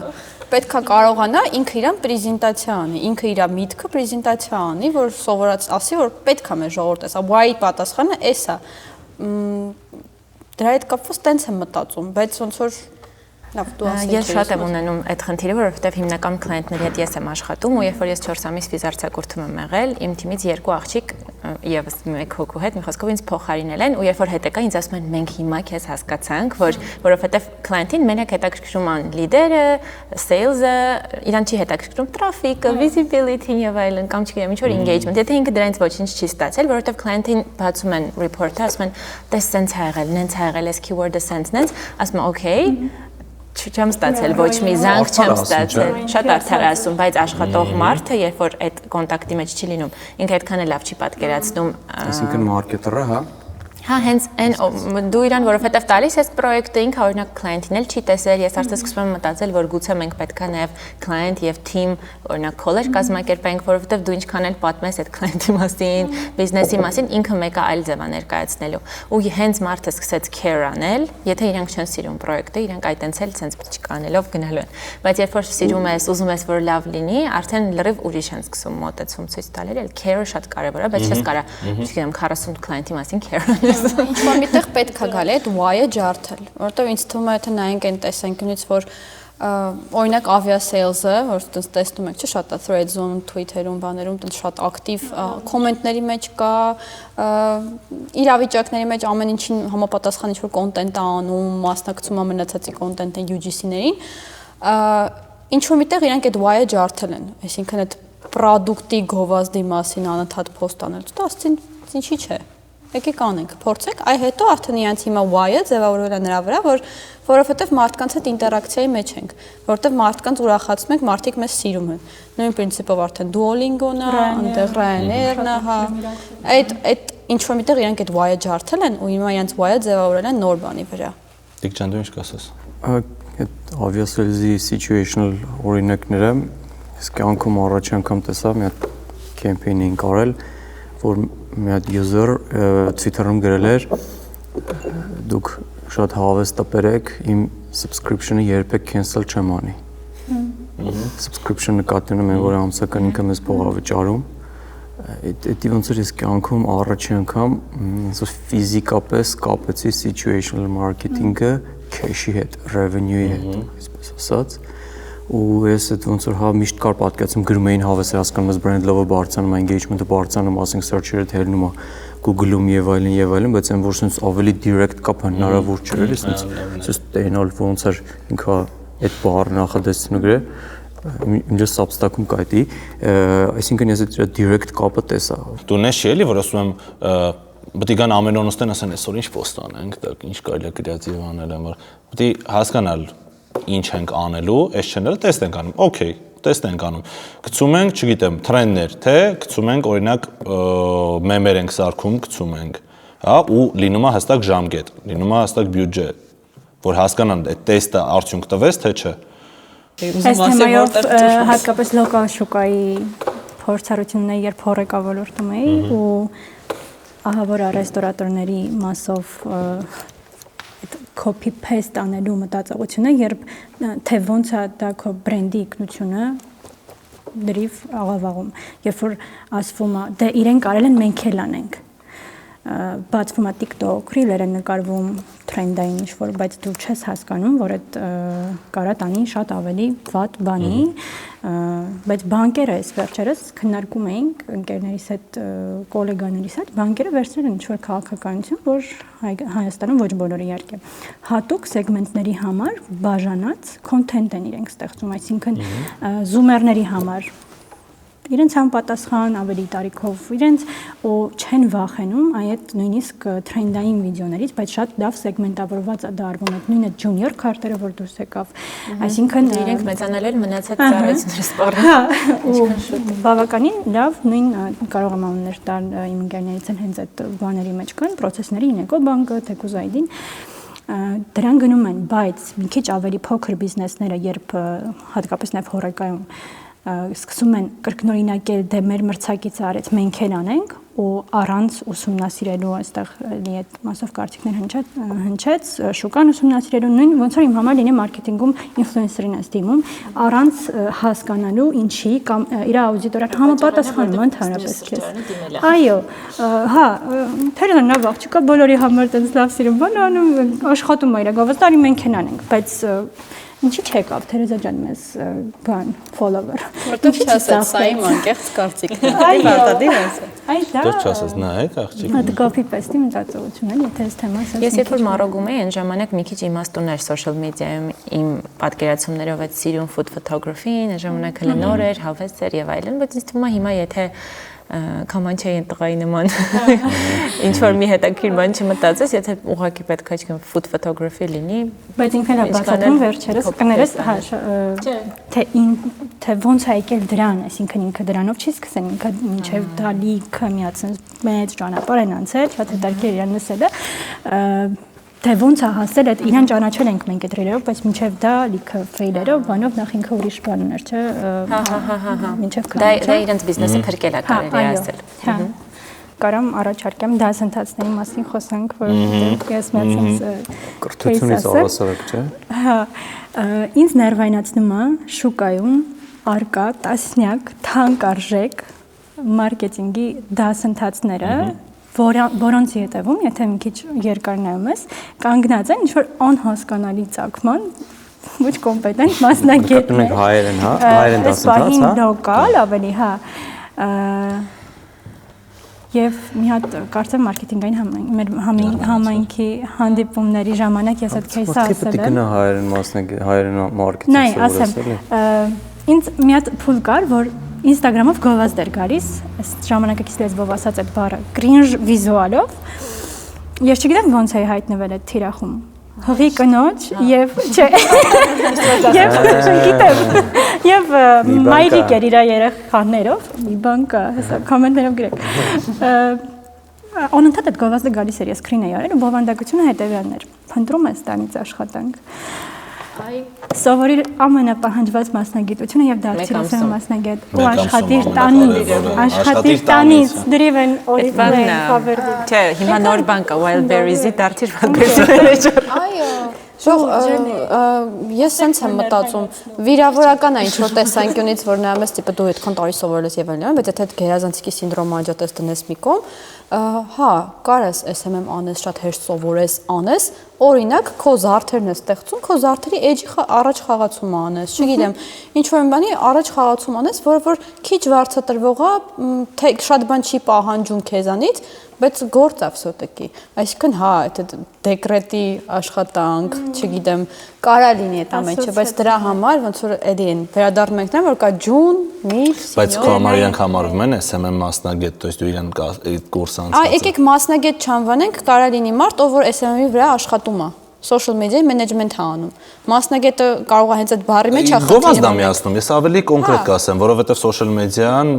պետք է կարողանա ինքը իրան պրեզենտացիա անի, ինքը իր միտքը պրեզենտացիա անի, որ սովորած ասի, որ պետք է մեր ժողովուրդը, ասա, why-ի պատասխանը էս է։ Դրա հետ կապված տենց եմ մտածում, բայց ոնց որ Լավ, դու ասես։ Ես շատ եմ ունենում այդ խնդիրը, որովհետև հիմնական կլիենտների հետ ես եմ աշխատում ու երբ որ ես 4 ամիս վիզարձակուրդում եմ եղել, իմ թիմից 2 աղջիկ եւս 1 հոգու հետ մի խոսքով ինձ փոխարինել են ու երբ որ հետեկա ինձ ասում են մենք հիմա քեզ հասկացանք, որովհետև կլիենտին մենակ հետաքրքրում են լիդերը, sales-ը, իրան չի հետաքրքրում traffic-ը, visibility-ն եւ այլն, կամ չգիտեմ ինչ որ engagement։ Եթե ինքը դրանից ոչինչ չի ստացել, որովհետև կլիենտին բացում են report-ը, ասում են, «Տես սենց ա եղել, նենց ա եղել, այս keyword-ը սենց», ասում են, «Okay, չեմ ստացել ոչ մի զանգ, չեմ ստացել»։ Շատ արդար ասում, բայց աշխատող մարդը, երբ որ այդ կոնտակտի մեջ չի լինում, ինքը այդքան էլ լավ չի պատկերացնում։ Այսինքն մարքեթերը, հա։ Հա, հենց այն դու իրան որովհետև տալիս ես պրոյեկտը ինքը օրինակ կլիենտին էլ չի տեսել, ես արդեն սկսում եմ մտածել, որ գուցե մենք պետքա նաև կլիենտ եւ թիմ օրինակ քոլեր կազմակերպենք, որովհետև դու ինչքան էլ պատմես այդ կլիենտի մասին, բիզնեսի մասին, ինքը մեկը այլ ձև է ներկայացնելու։ Ու հենց մարդը սկսեց care անել, եթե իրանք չեն սիրում պրոյեկտը, իրանք այտենց էլ sense չկանելով գնալու են։ Բայց երբ որ սիրում ես, ուզում ես որ լավ լինի, արդեն լրիվ ուրիշ են սկսում մոտեցում ցույց տալու, էլ care-ը շատ կարևոր է, բայց չես կարա, չգիտեմ, 40 կլիենտի մասին care ինչ-որ միտեղ պետք է գալի այդ why-ը ջարդել, որովհետև ինձ թվում է, եթե նայենք այն տեսանկյունից, որ օրինակ avia sales-ը, որ դες տեսնում եք, չէ՞, շատ է threads-ում, Twitter-ում, բաներում, դες շատ ակտիվ կոմենտների մեջ կա, իրավիճակների մեջ ամեն ինչին համապատասխան ինչ-որ կոնտենտ է անում, մասնակցում է մնացածի կոնտենտին UGC-ներին, ինչ-որ միտեղ իրանք այդ why-ը ջարդել են, այսինքն այդ product-ի գովազդի մասին անընդհատ post անել, դա ասեցին, ինչի՞ չէ։ Եկեք անենք, փորձենք, այ հետո արդեն իրանց հիմա why-ը ձևավորվել է նրա վրա, որովհետև մարդկանց հետ ինտերակցիայի մեջ ենք, որովհետև մարդկանց ուրախացնում ենք, մարդիկ մեզ սիրում են։ Նույն պրինցիպով արդեն Duolingo-ն է, այնտեղ Ryanair-ն է, հա։ Այդ ինչ որ միտեղ իրանք այդ why-ը ջարդել են ու հիմա իրանց why-ը ձևավորել են նոր բանի վրա։ Դիք ջան, դու ինչ կասես։ Այդ avia sales-ի situational օրինակները ես կյանքում առաջ անգամ տեսա մի հատ campaign-ին կարել, որ մի հատ user Twitter-ում գրել էր դուք շատ հավես տպերեք իմ subscription-ը երբեք cancel չեմ անի։ Subscription-ը կատնում եմ, որ ամսական ինքը մեզ փող ա վճարում։ Դա ոնց որ ես կյանքում առաջի անգամ այսպես ֆիզիկապես կապեցի situational marketing-ը cash-ի հետ, revenue-ի հետ, այսպես ասած։ Ու ես այդ ոնց որ հա միշտ կար պատկերացում գրում էին հավես հասկանում ես brand love-ը բարձրանում, engagement-ը բարձրանում, ասենք search-երը թելնում է Google-ում եւ այլն, բայց այն որ sense ավելի direct կապ հնարավոր չէր, sense տենալ ոնց էր ինքը այդ բառը նախադասությունը գրել, ինձ Substack-ում կայտի, այսինքն ես այդ direct կապը տեսա։ Դու նես չի էլի որ ասում եմ պետք է գան ամեն օր նստեն ասեն այսօր ինչ post անենք, դա ինչ կարելի է կրեատիվ անել, որ պետք է հասկանալ ինչ ենք անելու, այս չեները տեստ ենք անում, օքեյ, տեստ ենք անում, գցում ենք, չգիտեմ, թրենդներ, թե գցում ենք, օրինակ, մեմեր ենք սարքում, գցում ենք, հա, ու լինում է հստակ ժամկետ, լինում է հստակ բյուջե, որ հասկանան այդ տեստը արդյունք տվեց, թե չէ։ Այս թեմայով հատկապես լոկալ շուկայի փորձառությունն է, երբ հորեկա ոլորտում էի ու ահա որ ռեստորատորների մասով copy paste անելու մտածողությունը, երբ թե ոնց է դա քո բրենդի ինքնությունը դրիվ աղավաղում, երբ որ ասվում է դե իրենք արել են մենք էլ անենք, բացվում է TikTok, Reel-եր են նկարվում թրենդային ինչ-որ, բայց դու չես հասկանում, որ այդ կարա տանի շատ ավելի վատ բանի, բայց բանկերը այս վերջերս քննարկում էինք ընկերներիս հետ, կոլեգաներիս հետ, բանկերը վերցրել են ինչ-որ քաղաքականություն, որ Հայաստանում ոչ բոլորը իհարկե հատուկ սեգմենտների համար բաժանած content են իրենք ստեղծում, այսինքն զումերների համար իրենց համապատասխան ավելի տարիքով իրենց ու չեն վախենում այդ նույնիսկ թրենդային վիդեոներից, բայց շատ լավ սեգմենտավորված է դա արվում այդ նույնը junior քարտերը որ դուրս եկավ, այսինքն իրենք մեծանալ են մնացած ծառայությունները սպառել։ Հա, ու բավականին լավ նույն կարող եմ անուններ տալ իմ ընկերներից են հենց այդ բաների մեջ կան, process-ների Ecobank-ը, Tecus ID-ն դրան գնում են, բայց մի քիչ ավելի փոքր բիզնեսները, երբ հատկապես նաև հորեկայում սկսում են կրկնօրինակել դե մեր մրցակիցը արեց մենք էլ անենք ու առանց ուսումնասիրելու այստեղ լի այդ մասով կարծիքներ հնչեց, շուկան ուսումնասիրելու նույն ոնց որ իմ համար լինի մարքեթինգում ինֆլուենսերին ես դիմում, առանց հասկանալու ինչի կամ իր աուդիտորիան համապատասխանում ընդհանրապես քեզ։ Այո, հա, թերևս նա աղջիկա բոլորի համար տենց լավ սիրում բան անում, աշխատում է իր գովստարի մենք են անենք, բայց ինչի՞ չեկավ Թերեզա ջան մեզ բան follower։ Որտեղ չասես, սա իմ անկեղծ կարծիքն է։ Այո, այ դա։ Դեռ չասես, նայեք աղջիկ։ Դա copy paste-ի մտածողություն է, եթե այս թեման ասես։ Ես երբ որ մարոգում էի, այն ժամանակ մի քիչ իմաստուն էր social media-ում իմ պատկերացումներով այդ սիրուն food photography-ին, այն ժամանակ հենց նոր էր, հավես էր եւ այլն, բայց ինձ թվում է հիմա եթե Կամանչայի տղայի նման ինչ որ մի հետաքրքիր բան չմտածես, եթե ուղղակի պետք է չգամ food photography լինի, բայց ինքն էլ բացատրում վերջերս կներես, հա, թե ոնց է եկել դրան, այսինքն ինքը դրանով չի սկսեն, ինքը մինչև դա լիքը միացած մեծ ճանապարհ են անցել, շատ հետաքրքիր իրան լսելը, թե ոնց է հասել այդ իրան ճանաչել ենք մենք այդ ռելերով, բայց մինչև դա լիքը ֆեյլերով, բանով նախ ինքը ուրիշ բան ուներ, չէ՞։ Մինչև դա իրենց բիզնեսը փրկել է կարելի ասել։ Հա։ Կարամ առաջարկեմ դասընթացների մասին խոսանք, որովհետև ես մեծ կրթությունից առասարակ, չէ՞։ Հա, ինձ ներվայնացնում է շուկայում արկա տասնյակ թանկարժեք մարքեթինգի դասընթացները, որոնց հետևում, եթե մի քիչ երկար նայում ես, կանգնած են ինչ-որ անհասկանալի ծագման ոչ կոմպետենտ մասնագետներ։ Կտնում ենք հայերեն, հա, հայերեն դասընթաց, հա։ Լոկալ ավելի, հա։ Եվ մի հատ կարծեմ մարքեթինգային մեր համայնքի հանդիպումների ժամանակ ես այդ кейսը ասել եմ։ Պետք է գնա հայերեն մասնագետ, հայերեն մարքեթինգ սովորել։ Ինձ մի հատ փուլ կար, որ Instagram-ով գովազդ էր գալիս, այս ժամանակակից լեզվով ասած այդ բառը, cringe վիզուալով։ Ես չգիտեմ ոնց էի հայտնվել այդ թիրախում։ Հղի կնոջ եւ չէ։ Եվ չգիտեմ։ Եվ մայրիկ էր իր երեխաներով, մի բան կա, հեսա կոմենտներով գրեք։ Անընդհատ այդ գովազդը գալիս էր, ես screen էի արել ու բովանդակությունը հետեւյալն էր։ Փնտրում ես տանից աշխատանք։ Սովորիր ամենապահանջված մասնագիտությունը եւ դարձիր մասնագետ ու աշխատիր տանից դրիվեն օրիգինալ չէ հիմա նոր բան կա Wildberries-ի դարձիր Wildberries-ի Այո, ես sense եմ մտածում, վիրավորական է ինչ որ տեսանկյունից, որ նայում ես տիպը դու այդքան տարի սովորել ես եւ այլն, բայց եթե գերազանցիկի սինդրոմը անջատես դնես մի կողմ, հա, կարես SMM անես, շատ հեշտ սովորես, անես, օրինակ քո զարդերն ես ստեղծում, քո զարդերի էջի առաջ խաղացում անես, չգիտեմ, ինչ որ բանի առաջ խաղացում անես, որը որ քիչ վարձատրվող է, թե շատ բան չի պահանջում քեզանից, բայց գործ է վսոտեկի, այսինքն հա, այդ դեկրետի աշխատանք, չգիտեմ, կարա լինի այդ ամենը, բայց դրա համար ոնց որ էլի են վերադառնում ենք նա որ կա ջուն, միֆ, բայց քո համար իրանք համարվում են SMM մասնագետ, то есть դու իրան կուրս անցած ես։ Եկեք մասնագետ չանվանենք, կարա լինի մարդ, ով որ SMM-ի վրա աշխատում է, social media management է անում։ Մասնագետը կարող է հենց այդ բառի մեջ գովազդ է միացնում, ես ավելի կոնկրետ կասեմ, որովհետև social media-ն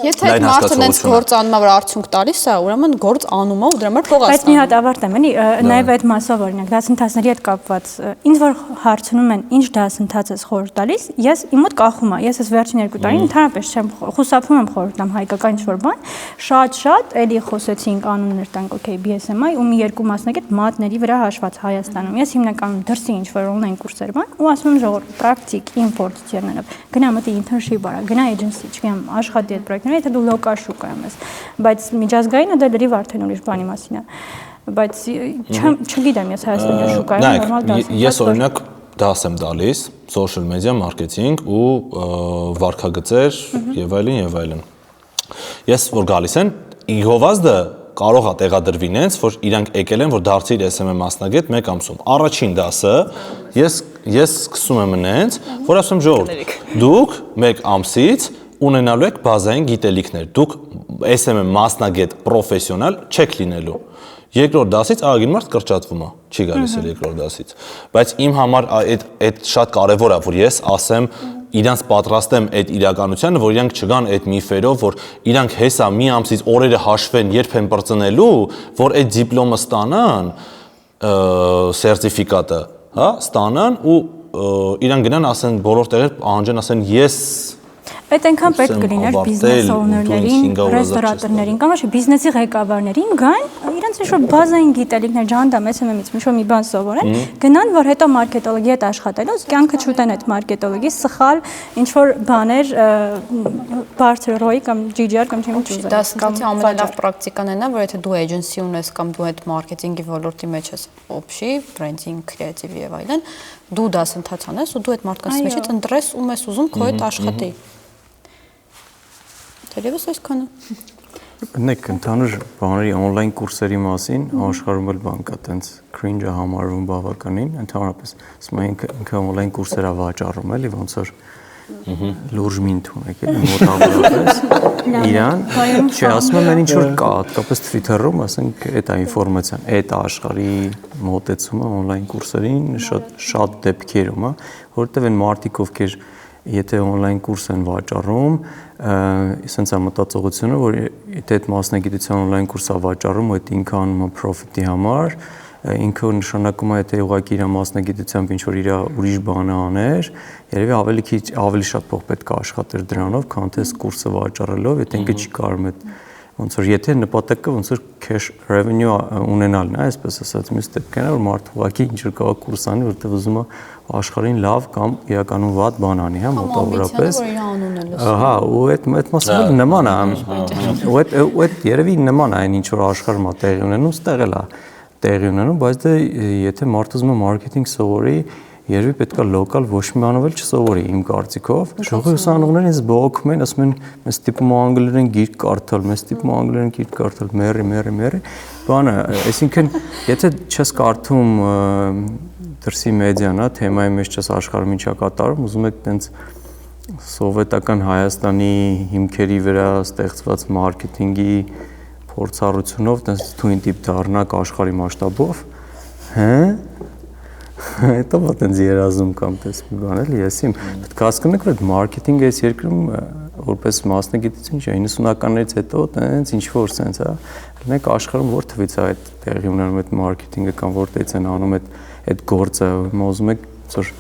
Եթե այդ մարդը նենց գործ անում է, որ արդյունք տալիս է, ուրեմն գործ անում է ու դրա համար փող է ստանում։ Բայց մի հատ ավարտեմ, էլի, նաև այդ մասով օրինակ դասընթացների հետ կապված, ինձ որ հարցնում են, ինչ դասընթաց ես խորհուրդ տալիս, ես իմ մոտ կախում եմ, ես այս վերջին 2 տարին ընդհանրապես չեմ խուսափում եմ խորհուրդ տամ հայկական ինչ-որ բան, շատ էլի խոսեցինք անուններ տանք, okay, BSMI ու մի 2 մասնագետ մատների վրա հաշված Հայաստանում։ Ես հիմնականում դրսի ինչ-որ օնլայն կուրսեր բան ու ասում եմ ժողովուրդ պրակտիկ import տերներով։ Գնա մտի internship արա, գնա agency, չգիտեմ, աշխատի այդ պրոյեկտները, եթե դու լոկալ շուկայում ես, բայց միջազգայինը դա լրիվ արդեն ուրիշ բանի մասին է, բայց չգիտեմ ես Հայաստանի շուկայում նորմալ դաս։ Ես օրինակ դաս եմ տալիս social media marketing ու վարքագծեր եւ այլն։ Ես որ գալիս են, գովազդը կարող է տեղադրվի նենց, որ իրանք եկել են, որ դարձիր SMM մասնագետ 1 ամսում։ Առաջին դասը ես սկսում եմ նենց, որ ասում ժողովուրդ, դուք 1 ամսից ունենալու եք բազային գիտելիքներ։ Դուք SMM մասնագետ պրոֆեսիոնալ չեք լինելու։ Երկրորդ դասից աղագին մարդ կրճատվում է, չի գալիս էլ երկրորդ դասից։ Բայց իմ համար այդ շատ կարևոր է, որ ես ասեմ իրանց պատրաստեմ այդ իրականությանը, որ իրանք չգան այդ միֆերով, որ իրանք հեսա մի ամսից օրերը հաշվեն, երբ են բրծնելու, որ այդ դիպլոմը ստանան, սերտիֆիկատը, հա, ստանան ու իրանք գնան ասեն բոլոր տեղեր ահանջեն ասեն ես Այդ այնքան պետք կլիներ բիզնես օուներներին, ռեստորատորներին կամ ոչ բիզնեսի ղեկավարներին գան, իրենց ինչ-որ բազային գիտելիքներ ջանդամ SMM-ից ինչ-որ մի բան սովորեն, գնան, որ հետո մարքետոլոգի հետ աշխատելուց կյանքը չուտեն այդ մարքետոլոգի սխալ ինչ-որ բաներ բարձր ROI կամ GGR կամ չեմ ուզում։ Դա սկացի ամենալավ պրակտիկան է նա, որ եթե դու էջենսի ունես կամ դու այդ մարքեթինգի ոլորտի մեջ ես, օփշի, բրենդինգ, կրեատիվ եւ այլն, դու դասընթաց անես ու դու այդ մարդկանց մեջից ընտրես ում ես ուզում քո հետ աշխատի։ Դերևս այսքանը։ Նեք ընդհանուր բաների on-line կուրսերի մասին աշխարհում էլ բան կա, տենց cringe-ը համարվում բավականին, ընդհանրապես ասում են ինքը on-line կուրսերա վաճառում էլի, ոնց որ լուրջ մի ընդունեք էլի մոտավորապես իրան, չէ, ասում եմ ինչ որ կա, հատկապես Twitter-ում, ասենք այդ ինֆորմացիան, այդ աշխարհի մոտեցումը on-line կուրսերին շատ դեպքերում է, որովհետև այն մարդիկ ովքեր եթե on-line կուրս են վաճառում, ասենց մտածողությունը, որ եթե այդ մասնագիտության on-line կուրսը վաճառում, այդ ինքը անում է profit-ի համար, ինքը նշանակում է եթե ուղղակի իր մասնագիտությամբ ինչ որ իր ուրիշ բանը աներ, երևի ավելի շատ փող պետք է աշխատեր դրանով, քան թե կուրսը վաճառելով, եթե ինքը չի կարող այդ ոնց որ եթե նպատակը ոնց որ cash revenue ունենալն է, այսպես ասած, մյուս դեպքերն է որ մարդը ուղղակի ինչ որ կարող կուրս անի, որտեղ ուզում է աշխարհին լավ կամ իրականում վատ բան անի, հա, մոտավորապես։ Ահա, ու այդ մասը նման է, ու այդ երևի նման է այն ինչ որ աշխարհում է տեղի ունենում, ստեղ էլ է տեղի ունենում, բայց դե եթե մարդը ուզում է մարքեթինգ սովորի, երևի պետքա լոկալ ոչ մի բանով էլ չսովորի իմ կարծիքով։ Շողի ուսանողներն ինձ բողոքում են, ասում են, մեզ տիպում անգլերեն գիրք կարդալ, մեզ տիպում անգլերեն գիրք կարդալ, մերի, բանը, այսինքն եթե չես կարդում դրսի մեդիան, հա, թեմայի մեջ չես աշխարհում ինչա կատարում, ուզում եք տենց սովետական Հայաստանի հիմքերի վրա ստեղծված մարքեթինգի փորձառությունով տենց թույն տիպ դառնաք աշխարհի մասշտաբով, հա Հետո ոտենց երազում կամ տես մի բան էլի, եսիմ, պետք է հասկանաք, որ մարքեթինգը այս երկրում որպես մասնագիտություն չէ, 90-ականներից հետո տենց ինչ-որ սենց, հա, լնեք աշխարհում որ թվից է այդ տեղի ունենում այդ մարքեթինգը կամ որտեղից են անում այդ գործը, ուզում եք որ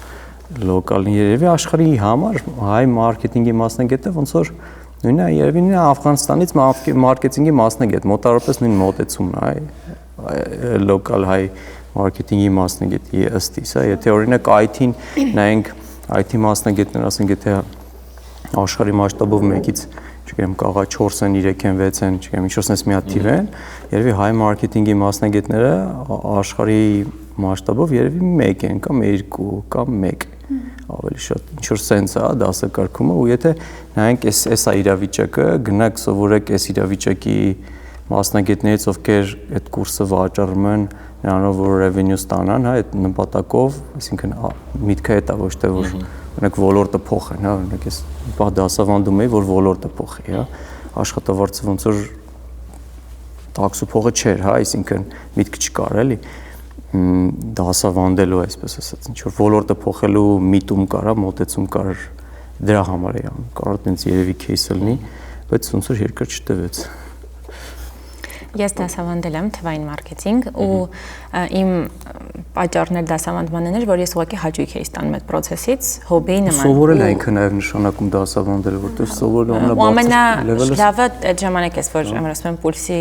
լոկալ երևի աշխարհի համար հայ մարքեթինգի մասնագետը ոնց որ նույնը երևի նույնը Աֆղանստանից մարքեթինգի մասնագետ, մոտավորապես նույն մոտեցումն է, լոկալ հայ մարքեթինգի մասնագետի ըստ իս, եթե օրինակ IT-ին նայենք IT մասնագետներ, ասենք եթե աշխարհի մասշտաբով մեկից, չգիտեմ, կաղա 4-ն, 3-ն, 6-ն, չգիտեմ, ինչ-որ sense մի հատ թիվ են, երևի հայ մարքեթինգի մասնագետները աշխարհի մասշտաբով երևի 1 են կամ 2 կամ 1 ավելի շատ ինչ-որ sense է դասակարգումը ու եթե նայենք այս իրավիճակը, գնաք սովորեք այս իրավիճակի մասնագետներից, ովքեր այդ կուրսը վաճառում են, նրանով որ revenue ստանան, հա, այդ նպատակով, այսինքն միտքը այդ է ոչ թե որ օրինակ ոլորտը փոխեն, հա, օրինակ ես դասավանդում էի, որ ոլորտը փոխի, հա, աշխատավարձը ոնց որ տաքսու փողը չէր, հա, այսինքն միտք չկար էլի դասավանդելու, այսպես ասած, ինչ որ ոլորտը փոխելու միտում կար, հա, մոտեցում կար դրա համար է, կարող տենց երևի case լինի, բայց ոնց որ երկար չտևեց։ Ես դասավանդել եմ թվային մարքեթինգ ու իմ պատճառներ դասավանդմանն էր, որ ես ուղղակի հաճույք էի ստանում այդ process-ից, հոբբեի նման։ Սովորել այնքը նաև նշանակում դասավանդել, որտեղ սովորել ամենաբարձր լավը այդ ժամանակ էս որ ասում եմ պուլսի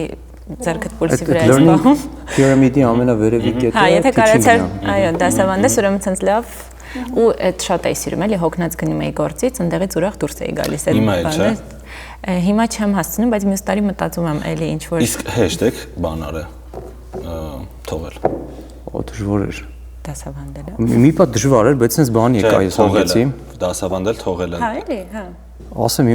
ձեռքդ պուլսի վրա է սպահում։ Պիրամիդի ամենավերևի կետը։ Հա, եթե կարողացար, այո, դասավանդես, ուրեմն ցենց լավ ու այդ շատ էի սիրում, էլի հոգնած գնում էի գործից, ընդեղից ուրախ դուրս էի գալիս այդ բանը։ Հիմա չեմ հասցնում, բայց մյուս տարի մտածում եմ էլի ինչ որ Իսկ hashtag բանարը թողել։ Ո դժվար էր։ Դասավանդելը։ Մի պատ դժվար էր, բայց sense բանի եկա ես հոգեցի։ Դասավանդել թողելը։ Հա, էլի, հա։ Ասեմ,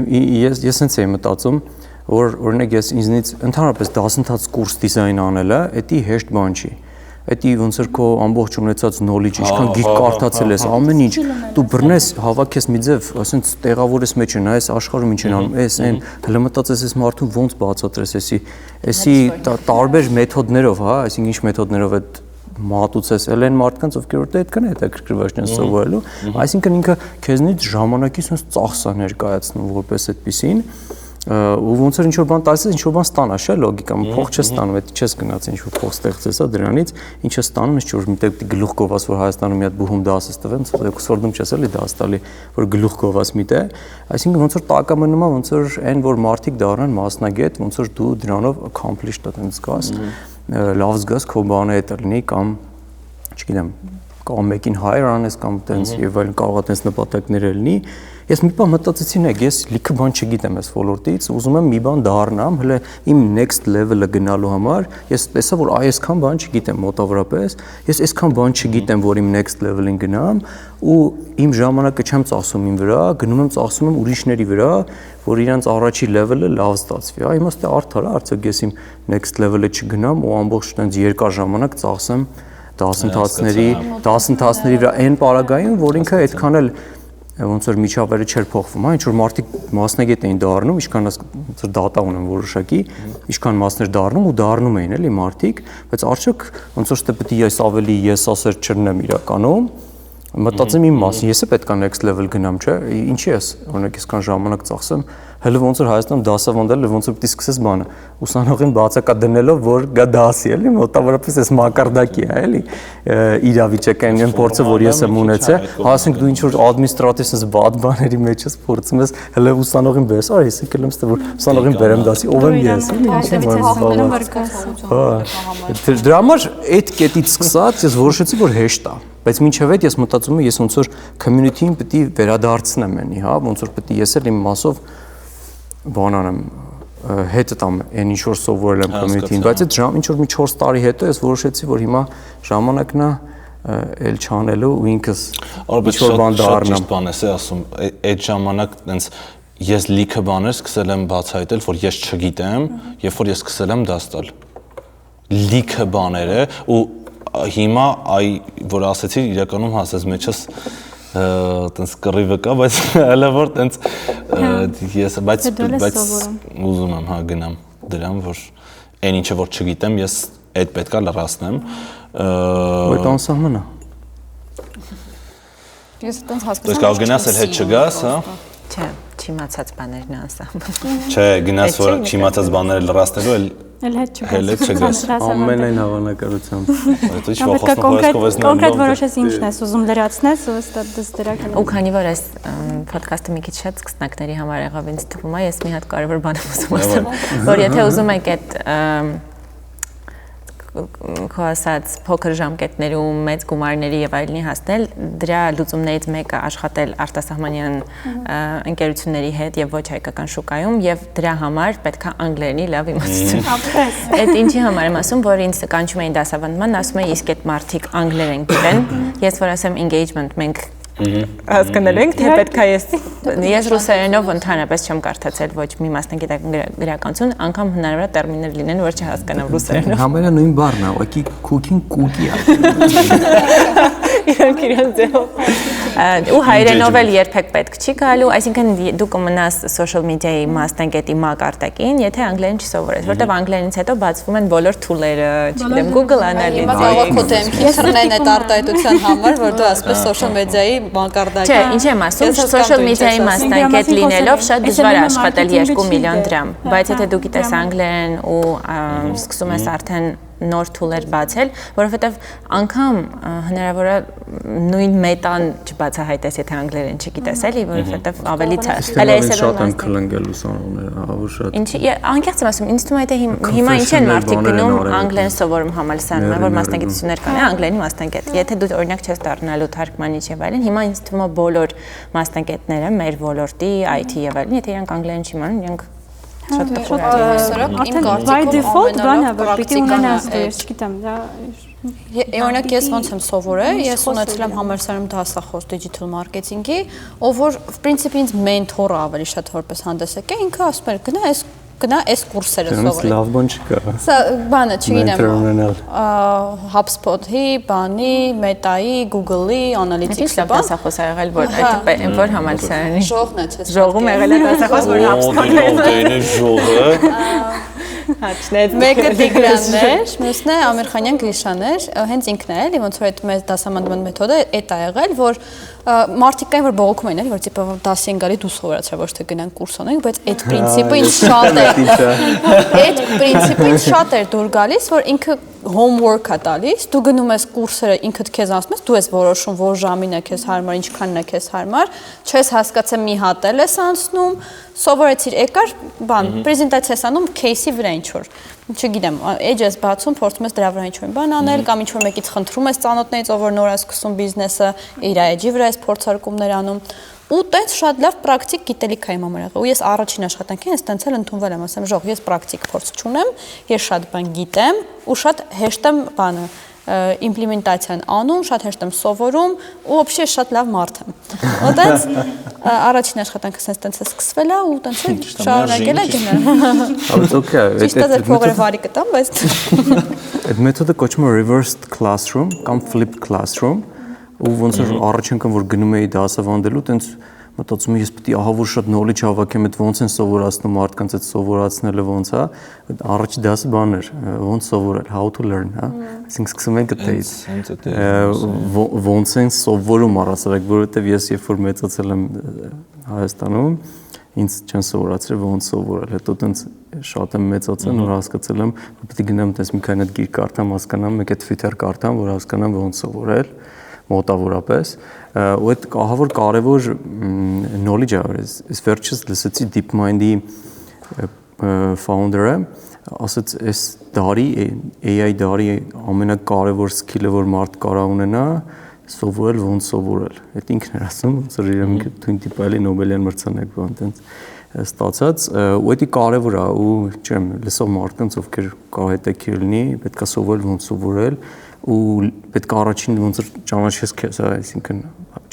ես sense էի մտածում, որ օրինակ ես ինձնից ընդհանրապես դասընթաց կուրս դիզայն անելը, դա հեշտ բան չի։ Դա ոնց որ քո ամբողջ ունեցած knowledge, ինչքան գիրք կարդացել ես, ամեն ինչ դու բռնես, հավաքես մի ձև, ասենց տեղավորես մեջը, նայես աշխարհում ինչ են անում, էս այն, հələ մտածես ես մարդուն ոնց բացատրես, էսի տարբեր մեթոդներով, հա, այսինքն ինչ մեթոդներով այդ մատուցես, էլ են մարդկանց, ովքեր որ այդքան է հետաքրքրված են սովորելու, այսինքն ինքը քեզնից ժամանակի sense ծախս է ներկայացնում որպես այդպեսին, ու ոնց որ ինչ որ բան տալիս ես, ինչ որ բան ստանաս, չէ՞ լոգիկա, փող չես ստանում, այդ չես գնաց ինչ որ փող ստեղծես, դրանից ինչ ես ստանում, ինչ որ միտեղ գլուխ գովաս, որ Հայաստանում մի հատ բուհում դասս տվեն, Օքսֆորդում չես էլի դաս տալի, որ գլուխ գովաս միտեղ, այսինքն ոնց որ տակամնում է, ոնց որ այն որ մարդիկ դառնան մասնագետ, ոնց որ դու դրանով accomplished այդպես զգաս, լավ զգաս քո բանը հետ լինի կամ չգիտեմ, կամ մեկին hire անես կամ տենց եւ այլն կարող է տենց նպատակներ լինի։ Ես մի բան մտածեցի նեք, ես լիքը բան չգիտեմ այս ոլորտից, ուզում եմ մի բան դառնամ, հələ իմ next level-ը գնալու համար, ես տեսա որ այսքան բան չգիտեմ մոտավորապես, ես այսքան բան չգիտեմ, որ իմ next level-ին գնամ ու իմ ժամանակը չեմ ծախսում իմ վրա, գնում եմ ծախսում եմ ուրիշների վրա, որ իրանց առաջի level-ը լավ ստացվի։ Այ իմաստը արդար է, արդյոք ես իմ next level-ը չգնամ ու ամբողջ տենց երկար ժամանակ ծախսեմ դասընթացների վրա այն պարագայում, որ ինքը այդքան էլ ոնց որ միջավայրը չէր փոխվում, ինչ որ մարդիկ մասնագետ էին դառնում, ինչքան ոնց որ data ունեմ որոշակի, ինչքան մասներ դառնում ու դառնում էին էլի մարդիկ, բայց արդյոք ոնց որ ստե պետք է ես ավելի եսասեր չնեմ իրականում, մտածեմ իմ մասին, ես է պետք է next level գնամ, չէ՞, ինչի ես, օրինակ այսքան ժամանակ ծախսեմ, հələ ոնց որ Հայաստանում դասավանդել, ոնց որ պետք է սկսես բանը, ուսանողին բացակա դնելով, որ գա դասի, էլի, մոտավորապես այս մակարդակի է, էլի, իրավիճակային այն փորձը, որ ես եմ ունեցել, ասենք դու ինչ որ ադմինիստրատիվ բադ բաների մեջ ես փորձում ես, հələ ուսանողին բերես, արի, ես եկել եմ ստե որ ուսանողին բերեմ դասի, ով եմ ես, էլի, դրա համար այդ կետից սկսած ես որոշեցի, որ հեշտ է, բայց մինչև այդ ես մտածում եմ, ես ոնց որ community-ին պետք է վերադարձնեմ անի, հա, ոնց որ պետք է ես էլ իմ մասով բան անեմ, հետը տամ այն ինչ որ սովորել եմ community-ին, բայց այդ ինչ որ մի 4 տարի հետո ես որոշեցի, որ հիմա ժամանակն է էլ չանելու ու ինքս ինչ որ բան դառնամ։ Շատ բան ես ասում, այդ ժամանակ տենց ես լիքը բաներ սկսել եմ բացահայտել, որ ես չգիտեմ, երբ որ ես սկսել եմ դաս տալ։ Լիքը բաներ է ու հիմա այ որ ասեցի իրականում հասած մեջս տենց կռիվը կա, բայց հələ որ տենց ես բայց ուզում եմ հա գնամ դրան, որ այն ինչը որ չգիտեմ, ես այդ պետքա լրացնեմ։ Այդ անսահման է։ Ես տենց հասկացա։ Դες կարող գնաս էլ հետ չգաս, հա։ Չէ, չիմացած բաներն անսահման։ Չէ, գնաս որ չիմացած բաները լրացնելու էլ հետ չգաս։ Ամենայն հավանականությամբ։ Այդ ինչ ոքոսնողես կոնկրետ որոշես ինչն ես ուզում լրացնես ու ստատուս դրական։ Ու քանի որ այս ոդքասթը մի քիչ շատ սկսնակների համար եղավ, ինձ թվում է, ես մի հատ կարևոր բան եմ ուզում ասել, որ եթե ուզում եք այդ քո ասած փոքր ժամկետներում մեծ գումարների եւ այլնի հասնել, դրա լուծումներից մեկը աշխատել արտասահմանյան ընկերությունների հետ եւ ոչ հայկական շուկայում եւ դրա համար պետքա անգլերենի լավ իմացություն։ Այդ ինչի համար եմ ասում, որ ինձ կանչում էին դասավանդման, ասում էին իսկ այդ մարդիկ անգլերեն գիտեն, ես որ ասեմ engagement մենք հասկանալ ենք, թե պետքա ես ռուսերենով ընդհանրապես չեմ կարդացել ոչ մի մասնագիտական գրականություն, անգամ հնարավոր է տերմիններ լինեն, որ չհասկանամ ռուսերենով։ Համարյա նույն բառն է, ուղղակի cooking cookie է։ Իրանք ձևով։ Ու հայերենով էլ երբեք պետք չի գալու, այսինքն դու կմնաս social media-ի մասնագետի մակարդակին, եթե անգլերեն չսովորես, որտեղ անգլերենից հետո բացվում են բոլոր tool-երը, չգիտեմ, Google Analytics։ Հիմա կարող է քո դեմքին թռնեն այդ արտահայտության համար, որ դու ասես social media-ի մակարդակը։ Չէ, ինչ եմ ասում, social media-ի մասնագետ լինելով շատ դժվար է աշխատել 2 միլիոն դրամ, բայց եթե դու գիտես անգլերեն ու սկսում ես արդեն նոր tool-եր բացել, որովհետև անգամ հնարավոր է նույն մետան չբացահայտես, եթե անգլերեն չգիտես, էլի, որովհետև ավելի շատ են քլնգել ուսանողները, ահա շատ։ Ինչի, անկեղծ եմ ասում, ինձ թվում է, թե հիմա ինչ են մարդիկ գնում անգլերեն սովորում համալսարանում, որ մասնագիտություններ կան, անգլերենի մասնագետ։ Եթե դու օրինակ չես դառնալու թարգմանիչ եւ այլն, հիմա ինձ թվում է բոլոր մասնագետները մեր ոլորտի, IT եւ այլն, եթե իրանք անգլերեն չիմանում, իրանք շատ տխուր Արդեն by default բանը որ պիտի ունենաս, ես չգիտեմ, դա Օրինակ ես ոնց եմ սովորել, ես ունեցել եմ համալսարանում դասախոս digital marketing-ի, ով որ в принципе ինձ մենթորը ավելի շատ որպես հանդես եկել, ինքը ասում էր գնա այս կուրսերը սովորել։ Լավ բան չկա։ Սա բանը չգիտեմ։ HubSpot-ի, բանի, Meta-ի, Google-ի, Analytics-ի բան։ Դասախոս ա եղել որ այդ որ համալսարանի։ Ժողն է, չէ՞։ Ժողում եղել է դասախոս որ HubSpot-ը։ Ժողը։ Հաչնեց։ Մեկը Տիգրանն էր, մյուսն է Ամիրխանյան Գրիշան էր, հենց ինքն է, էլի ոնց որ այդ մեծ դասամանդման մեթոդը էդ ա եղել, որ մարդիկ կային, որ բողոքում էին, էլի, որ տիպը դասի են գալի դու սովորացրա, ոչ թե գնան կուրս ունենք, բայց այդ պրինցիպը ինձ շատ է։ Այդ պրինցիպը ինձ շատ էր դուր գալիս, որ ինքը homework-ա տալիս, դու գնում ես կուրսերը, ինքդ քեզ ասում ես, դու ես որոշում, որ ժամին է քեզ հարմար, ինչքանն է քեզ հարմար, չես հասկացել մի հատ էլ ես անցնում, սովորեցիր, եկար, բան, պրեզենտացիա ես անում case-ի վրա ինչ-որ, չգիտեմ, edge ես բացում, փորձում ես դրա վրա ինչ-որ բան անել, կամ ինչ-որ մեկից խնդրում ես ծանոթներից, ով որ նոր է սկսում բիզնեսը, իր edge-ի վրա ես փորձարկումներ անում, ու տենց շատ լավ պրակտիկ գիտելիք է իմ համար եղել։ Ու ես առաջին աշխատանքին ես տենց էլ ընդունվել եմ, ասեմ, ժող, ես պրակտիկ փորձ չունեմ, ես շատ բան գիտեմ ու շատ հեշտ եմ բանը իմպլեմենտացիան անում, շատ հեշտ եմ սովորում ու вообще շատ լավ մարդ եմ։ Ու տենց առաջին աշխատանքս տենց է սկսվել է ու տենց է շարունակել է գնալ։ Ճիշտ է, դեռ փողերը վարի կտամ, բայց այդ մեթոդը կոչվում է reversed classroom կամ flipped classroom, ու ոնց որ առաջին անգամ որ գնում էի դասավանդելու, տենց մտածում եմ ես պետք է ահավոր շատ knowledge հավաքեմ, այդ ոնց են սովորացնում մարդկանց, այդ սովորացնելը ոնց է, առաջի դասը բան էր, ոնց սովորել, how to learn, հա, այսինքն սկսում ենք այդտեղից, ոնց են սովորում առասարակ, որովհետև ես երբ որ մեծացել եմ Հայաստանում, ինձ չեն սովորացրել ոնց սովորել, հետո տենց շատ եմ մեծացել, որ հասկացել եմ, որ պետք է գնամ տես մի քանի հատ գիր կարդամ, հասկանամ, մեկ այդ Twitter կարդամ, որ հասկանամ ոնց սովորել մոտավորապես, ու այդ ահավոր կարևոր knowledge-ը, ես վերջից լսեցի DeepMind-ի founder-ը, ասաց, այս դարի, AI դարի ամենակարևոր skill-ը, որ մարդ կարող ունենա, սովորել ոնց սովորել։ Այդ ինքն էր ասում, ոնց որ իրենք թույն տիպալի Նոբելյան մրցանակ բան տենց ստացած, ու դա կարևոր է, ու չեմ, լսող մարդկանց, ովքեր կարող հետաքրքիր լինի, պետք է սովորել ոնց սովորել, ու պետք է առաջին ոնց որ ճանաչես քեզ, այսինքն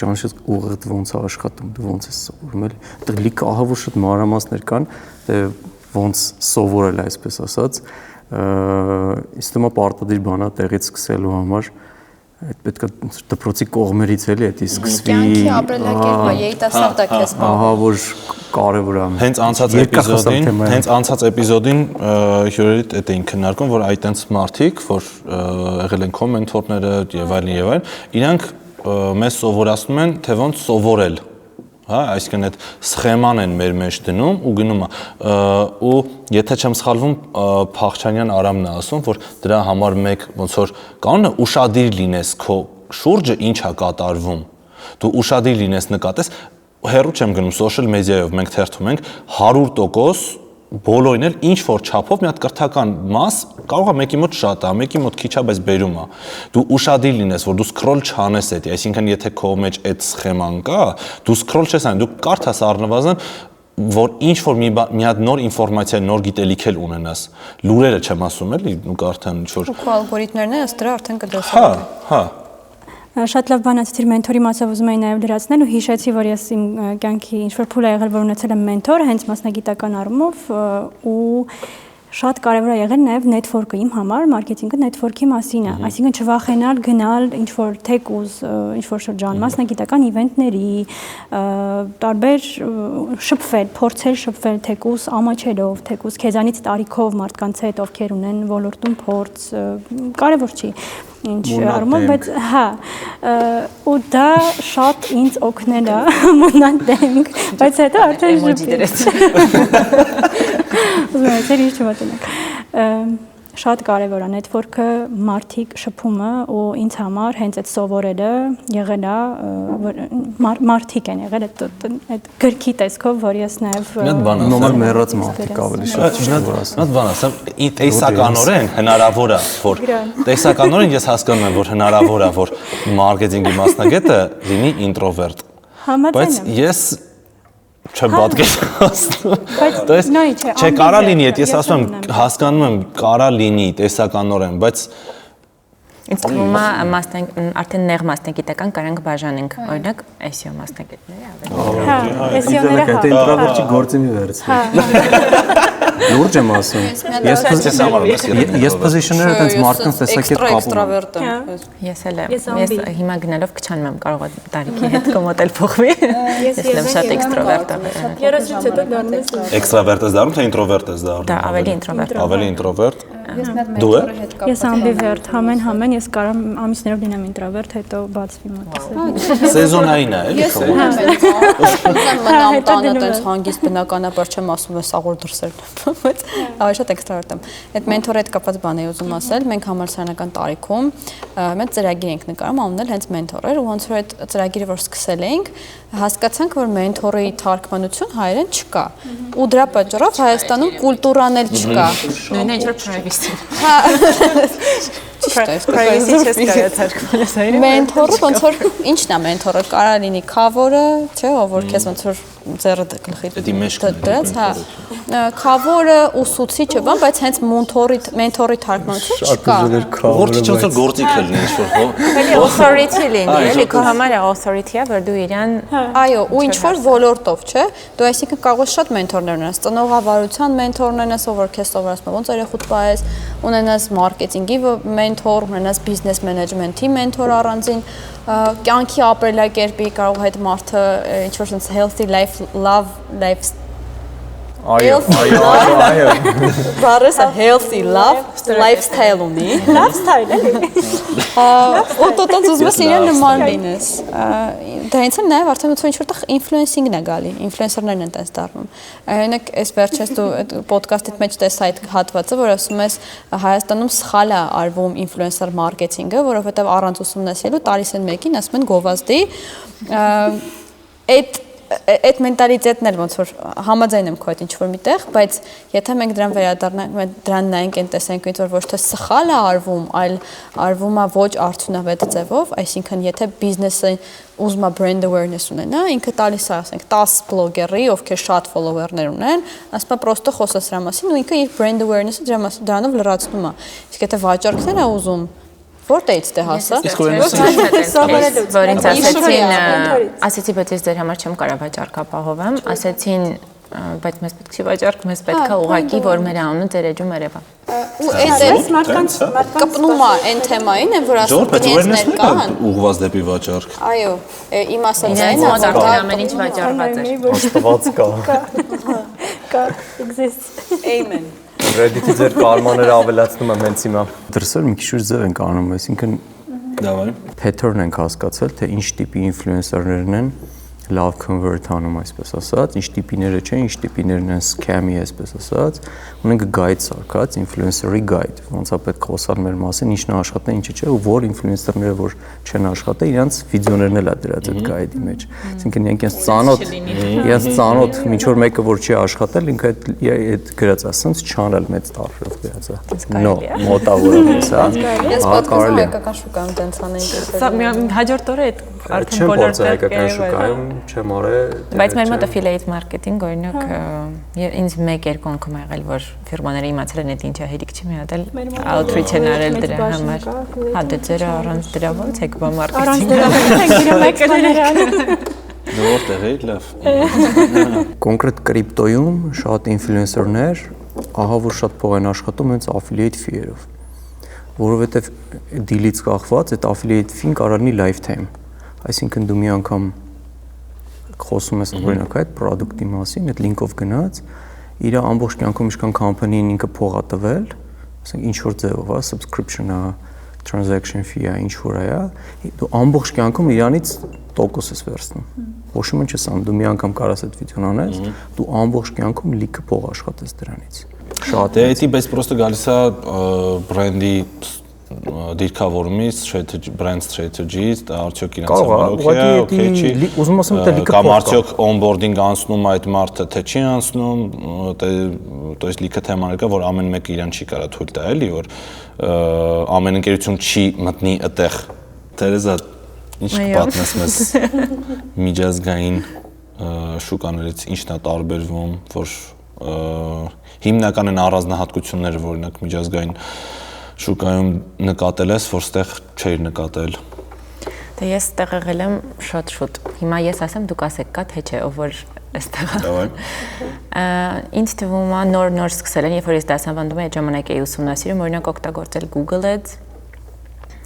ճանաչես ուղղդ ոնց է աշխատում, դու ոնց ես սովորում, էլի։ Այդտեղ լիքը ահավոր շատ մանրամասներ կան, ոնց սովորել, այսպես ասած, իսկ դեմա պարտադիր բան է տեղից սկսելու համար, այդ պետք է դպրոցի կողմերից էլի դա սկսվի։ Կյանքի ապրելակերպը երիտասարդակ ես բաղ։ Ահա որ կարևոր է։ Հենց անցած էպիզոդին հյուրերիդ այդ էին քննարկում, որ այդ այնց մարդիկ, որ եղել են կոմենտորները եւ այլն, իրանք մեզ սովորացնում են, թե ոնց սովորել։ Հա, այսինքն այդ սխեման են մեր մեջ դնում ու գնում է ու եթե չեմ սխալվում Փախչանյան Արամն է ասում, որ դրա համար մեկ ոնց որ կանոնը ուշադիր լինես քո շուրջը ինչ է կատարվում, դու ուշադիր լինես նկատես, հեռու չեմ գնում social media-ով մենք թերթում ենք 100% բոլորին էլ ինչ որ չափով մի հատ կրթական մաս կարող է մեկի մոտ շատ է, մեկի մոտ քիչ է, բայց բերում է։ Դու ուշադիր լինես, որ դու scroll չանես այդ, այսինքն եթե քո մեջ այդ սխեման կա, դու scroll չես անում, դու կարդաս առնվազն որ ինչ որ մի հատ նոր ինֆորմացիա, նոր գիտելիք էլ ունենաս։ Լուրերը չեմ ասում էլի, ու կարդան ինչ որ քո ալգորիթմներն են, ըստ դրա արդեն կդրսևորեն։ Հա։ Շատ լավ բան ասացիր մենթորի մասով ուզում եի նաև լրացնել ու հիշեցի, որ ես իմ կյանքի ինչ-որ փուլ ա եղել, որ ունեցել եմ մենթոր, հենց մասնագիտական առումով ու շատ կարևոր է եղել նաև network-ը իմ համար, մարքեթինգը network-ի մասին է, այսինքն չվախենալ գնալ ինչ-որ թեկուզ, ինչ-որ շրջան, մասնագիտական իվենտների, տարբեր շփվել, փորձել շփվել թեկուզ ամաչելով, թեկուզ քեզանից տարիքով մարդկանց հետ, ովքեր ունեն ոլորտում փորձ, կարևոր չի ինչ առումով, բայց հա, ու դա շատ ինձ օգնել է մոնատենք, բայց հետո արդեն ժպիտ։ Շատ կարևոր է network-ը, մարդիկ շփումը ու ինձ համար հենց այդ սովորելը եղել է մարդիկ են եղել այդ գրքի տեսքով, որ ես նաև նոմալ մեռած մարդիկ ավելի շատ որ ասեմ։ Մի հատ բան ասեմ, տեսականորեն հնարավոր է, որ տեսականորեն ես հասկանում եմ, որ հնարավոր է, որ մարքեթինգի մասնագետը լինի ինտրովերտ։ Բայց ես չեմ պատկերացնում։ Բայց չէ, կարա լինի, ես ասում եմ, հասկանում եմ, կարա լինի տեսականորեն, բայց ինձ թվում է արդեն նեղ մասնագիտական կարանք բաժանենք, օրինակ SEO մասնագետների ավելի։ Հա, SEO-ները հա։ Դա ինտրովերտի գործի մի վերցրի։ Լուրջ եմ ասում։ Ես position-ները այդպես մարդկանց տեսակետ կապում։ Էքստրավերտ եմ։ Ես էլ եմ։ Ես հիմա գնալով քչանում եմ, կարող է տարիքի հետ կոմոդել փոխվի։ Ես եմ շատ էքստրովերտ եմ։ 30-ից հետո դառնում ես էքստրավերտ ես դառնում, թե ինտրովերտ ես դառնում։ Դա ավելի ինտրովերտ։ Ավելի ինտրովերտ։ Ես մի հատ Դու է։ մենթորի հետ կապված Ես ամբիվերտ, համեն ես կարամ ամիսներով լինեմ ինտրովերտ, հետո բացվի մոտս։ Սեզոնային է, էլի։ Ես մնամ տանը տենց հանգիստ բնականաբար չեմ ասում ես աղոր դրսել, բայց ավելի շատ էքստրավերտ եմ։ Այդ մենթորի հետ կապված բան էի ուզում ասել, մենք համալսարանական տարիքում մենք ծրագիր ենք նկարում, անունն էլ հենց մենթոր էր, ու ոնց որ այդ ծրագիրը որ սկսել էինք, հասկացանք, որ մենթորի թարգմանություն հայերեն չկա։ Ու դրա պատճառով Հայաստանում կուլտուրան էլ չկա։ Նույնն ինչ որ privacy։ Privacy չես կարող թարգմանել։ Մենթորը ոնց որ ինչն է մենթորը, կարա լինի քավորը, չէ՞, ով որ քեզ ոնց որ ձեռը գլխի դրած, հա։ Քավորը, ուսուցիչը, բան, բայց հենց մենթորի թարգմանություն չկա։ Որտի ոնց որ գործիքը լինի ինչ-որ, հո։ Էլի authority լինի, էլի քո համար authority-ը, որ դու իրան Այո, ու ինչ որ ոլորտով, չէ՞։ Դու այսինքն կարող ես շատ մենթորներ ունենաս, ծնողավարության մենթորներ ունենաս, ով որ քեզ սովորացնում է ոնց երեխուդ պահես, ունենաս մարքեթինգի մենթոր, ունենաս բիզնես մենեջմենթի մենթոր առանձին, կյանքի ապրելակերպի կարող այդ մարդը ինչ որ sense healthy life, love life Այո։ Բարես healthy love lifestyle ունի։ Lifestyle էլի։ Ու տոտալ ուզում ես իրեն նման լինես։ Դրանից էլ նաև արդեն ոնց որ ինչ-որ ինֆլուենսինգն է գալի, ինֆլուենսերներն են տես դառնում։ Օրինակ, այս վերջերս դու այդ ոդկասթիդ մեջ տեսա այդ հատվածը, որ ասում ես Հայաստանում սխալ է արվում ինֆլուենսեր մարքեթինգը, որովհետև առանց ուսումնասիրելու տալիս են մեկին, ասում են գովազդի։ Այդ մենտալիտետն էլ ոնց որ համաձայն եմ քո հետ ինչ որ միտեղ, բայց եթե մենք դրան վերադառնանք, դրան նայենք and տեսենք ինչ որ ոչ թե սխալ է արվում, այլ արվում է ոչ արդյունավետ ձևով, այսինքն եթե բիզնեսը ուզում է brand awareness ունենա, ինքը տալիս է, ասենք 10 բլոգերի, ովքեր շատ follower-ներ ունեն, ասում է պրոստը խոսես դրա մասին ու ինքը իր brand awareness-ը դրանով լրացնում է։ Իսկ եթե վաճառքներ է ուզում Որտե՞ից դե հասա։ որ ինձ ասեցի, բայց ես ձեր համար չեմ կարող վաճառք ապահովեմ, ասեցին, բայց մեզ պետք չի վաճառք, մեզ պետք է ուղղակի, որ մեր անունը ձեր էջում երևա։ Ու այդ էլ մարդկանց կպնում է այն թեմային, որ ասում կլիենտներ կան, ուղղված դեպի վաճառք։ Այո, իմ ասած այն մոդալ ամեն ինչ վաճառված է։ Աստված կա։ Կա, exists։ Amen։ Reddit-ի ձեր կարմաները ավելացնում եմ հենց հիմա։ Դրսել մի քիչ ուր ձև ենք անում, այսինքն Դավայ։ pattern ենք հասկացել, թե ինչ տիպի ինֆլուենսերներն են լավ convert անում, այսպես ասած, ինչ տիպիները չեն, ինչ տիպիներն են scam-ի, այսպես ասած, ունենք guide սարքած, influencer-ի guide, ոնց է պետք խոսալ մեր մասին, ինչն է աշխատել, ինչը չէ, ու որ ինֆլուենսերները որ չեն աշխատել, իրանց վիդեոներն էլ է դրած այդ guide-ի մեջ։ Այսինքն իրենք ծանոթ, ինչ որ մեկը որ չի աշխատել, ինքը այդ գրած ասած channel մեծ տարբերով գրած է։ No, մոտավորապես, հա։ Ես պատկերացնում եմ հայկական շուկայում տենց անենք։ Սա հաջորդ օրը այդ արդեն չեմ բոլոր գործել հայկական շուկայում, չեմ արել։ Բայց մեր մոտ affiliate marketing, օրինակ, ինձ 1-2 անգամ ա եղել, որ ֆիրմաները իմացել են այդ ինչա հերիք չի մի հատ էլ outreach են արել դրա համար։ Հա դե ձերը առանց դրա ո՞նց եք բա մարքեթինգ։ Առանց դրա եք Որտեղ է լավ։ Կոնկրետ կրիպտոյում շատ ինֆլուենսերներ ահա որ շատ փող են աշխատում հենց affiliate fee-երով, որովհետև deal-ից կախված այդ affiliate fee-ն կարող լինի lifetime, այսինքն դու մի անգամ խոսում ես օրինակ այդ product-ի մասին, այդ link-ով գնաց, իր ամբողջ կյանքում ինչքան company-ին ինքը փող ա տվել, ասենք ինչ որ ձևով, subscription-ա, transaction fee-ա, ինչ որ է, դու ամբողջ կյանքում իրանից տոկոս ես վերցնում։ Ոչ մի չես անում, դու մի անգամ կարաս այդ վիդեոն անես, դու ամբողջ կյանքում լիքը փող աշխատես դրանից։ Շատ է, դա բայց պրոստը գալիս է բրենդի դիրքավորումից, brand strategy-ից, դա արդյոք իրենց համար օքեյ է, օքեյ չի։ Ուզում ասեմ, դա լիքը փող։ Կամ արդյոք onboarding անցնում այդ մարդը, թե չի անցնում, то есть լիքը թեմաներ կա, որ ամեն մեկը իրան չի կարա թույլ տա, էլի, որ ամեն ընկերություն չի մտնի այդտեղ։ Տերեզա, ինչ կպատնես մեզ միջազգային շուկաներից, ինչն է տարբերվում, որ հիմնական են առանձնահատկությունները, որ օրինակ միջազգային շուկայում նկատել ես, որ ստեղ չէր նկատել։ Դե ես ստեղ եղել եմ շատ շուտ։ Հիմա ես ասեմ դուք ասեք կա թե չէ, ով որ այստեղ է։ Ինձ թվում է նոր սկսել են, երբ որ ես դասավանդում եմ, այդ ժամանակ էի ուսումնասիրում, օրինակ օգտագործել Google Ads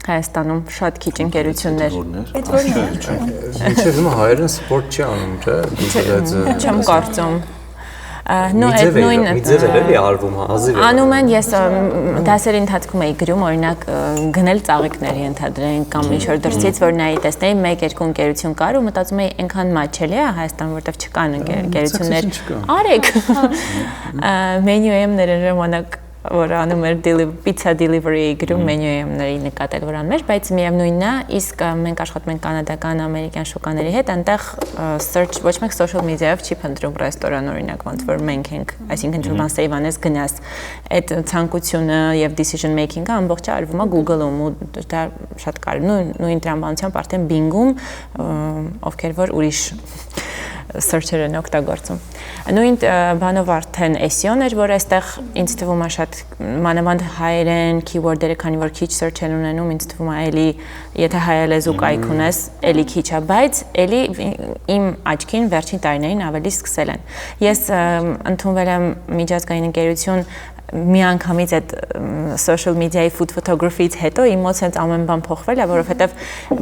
Հայաստանում շատ քիչ ընկերություններ։ Այդ որն է։ Ինչեւ հիմա հայերեն սպորտ չի անում, չէ՞։ Չեմ կարծում։ նույն ձև էլի արվում հազիվ անում են, ես դասերի ընթացքում էի գրում, օրինակ գնել ծաղիկների ընդհանրեն կամ ինչ-որ դրսից որ նայի տեսնեի 1-2 ընկերություն կար ու մտածում էի այնքան մաչելի է Հայաստան, որտեղ չկան ընկերություններ։ Արեք։ Մենյու եմ ներեն ժամանակ որ անում էր pizza delivery գրում մենյուների նկատել որ անում էր, բայց միևնույնն է, իսկ մենք աշխատում ենք կանադական, ամերիկյան շուկաների հետ, այնտեղ search ոչ մեկ social media-ով չի փնտրում ռեստորան օրինակ, ոնց որ մենք ենք, այսինքն ինչ-որ բան save անես գնաս, այդ ցանկությունը եւ decision making-ը ամբողջը արվում է Google-ում ու դա շատ կարևոր նույն տրամաբանությամբ արդեն Bing-ում, ովքեր որ ուրիշ search-եր են օգտագործում։ Նույն բանով արդեն SEO-ն էր, որ այստեղ ինձ թվում է շատ մանավանդ հայերեն keyword-երը, քանի որ քիչ search են ունենում, ինձ թվում է էլի, եթե հայալեզու կայք ունես, էլի քիչ է, բայց էլի իմ աչքին վերջին տարիներին ավելի սկսել են։ Ես ընդունվել եմ միջազգային ընկերություն միանգամից այդ social media-ի food photography-ից հետո իմ մոտ sense ամեն բան փոխվել է, որովհետև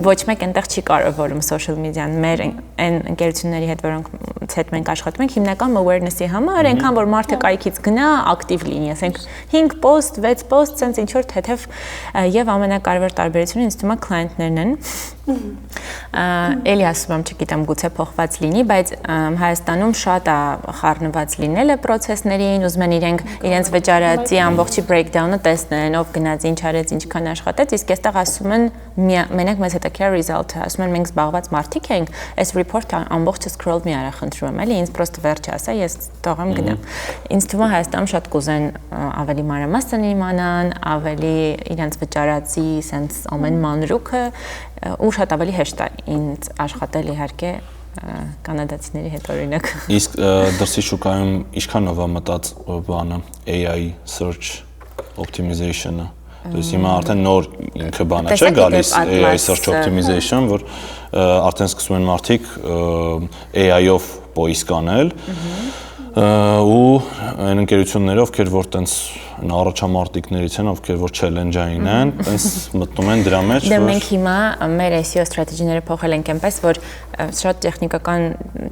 ոչ մեկ այնտեղ չի կարևորում social media-ն մեր այն ընկերությունների հետ, որոնց հետ մենք աշխատում ենք, հիմնական awareness-ի համար, այնքան որ մարդը կայքից գնա, ակտիվ լինի, ասենք 5 post, 6 post, sense ինչ որ թեթև եւ ամենակարևոր տարբերությունը ինձ թվում է client-ներն են։ Էլի ասում եմ, չգիտեմ, գուցե փոխված լինի, բայց Հայաստանում շատ է խառնված լինելը process-ներին, ուզում են իրենց վճարածի ամբողջի breakdown-ը տեսնեն, ով գնաց, ինչ արեց, ինչքան աշխատեց, իսկ այստեղ ասում են մենակ մեզ հետաքրքիր result-ը, ասում են մենք զբաղված մարդիկ ենք, այս report-ը ամբողջը scroll մի արա խնդրում եմ, էլի ինձ պրոստը վերջ ասա, ես թողեմ գնամ։ Ինձ թվում է Հայաստանում շատ կուզեն ավելի մանրամասն իմանան, ավելի իրենց վճարածի sense ամեն մանրուքը ու շատ ավելի հեշտ է ինձ աշխատել իհարկե կանադացիների հետ օրինակ։ Իսկ դրսի շուկայում ինչքանով է մտած բանը AI search optimization-ը։ Դες հիմա արդեն նոր ինքը բանը չէ գալիս AI search optimization, որ արդեն սկսում են մարդիկ AI-ով post անել ու այն ընկերությունները, ովքեր որ տենց առաջամարտիկներից են, ովքեր որ challenge-ային են, տենց մտնում են դրա մեջ, որ մենք հիմա մեր SEO ստրատեգիաները փոխել ենք այնպես, որ շատ տեխնիկական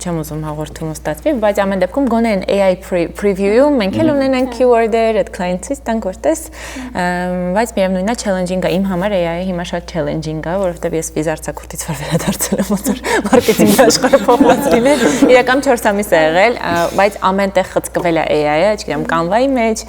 չեմ ուզում հաղորդում ստացվի, բայց ամեն դեպքում գոնե այն AI preview-ում մենք էլ ունենանք keyword-եր, այդ client-ից տանք որտես, բայց միևնույնն է challenging-ը իմ համար AI-ը հիմա շատ challenging է, որովհետև ես վիզ արձակուրդից որ վերադարձել եմ ոնց մարքեթինգի աշխարհը փոխված լինել, իրական 4 ամիս է եղել, բայց ամենտեղ խցկվել է AI-ը, չգիտեմ, Canva-ի մեջ,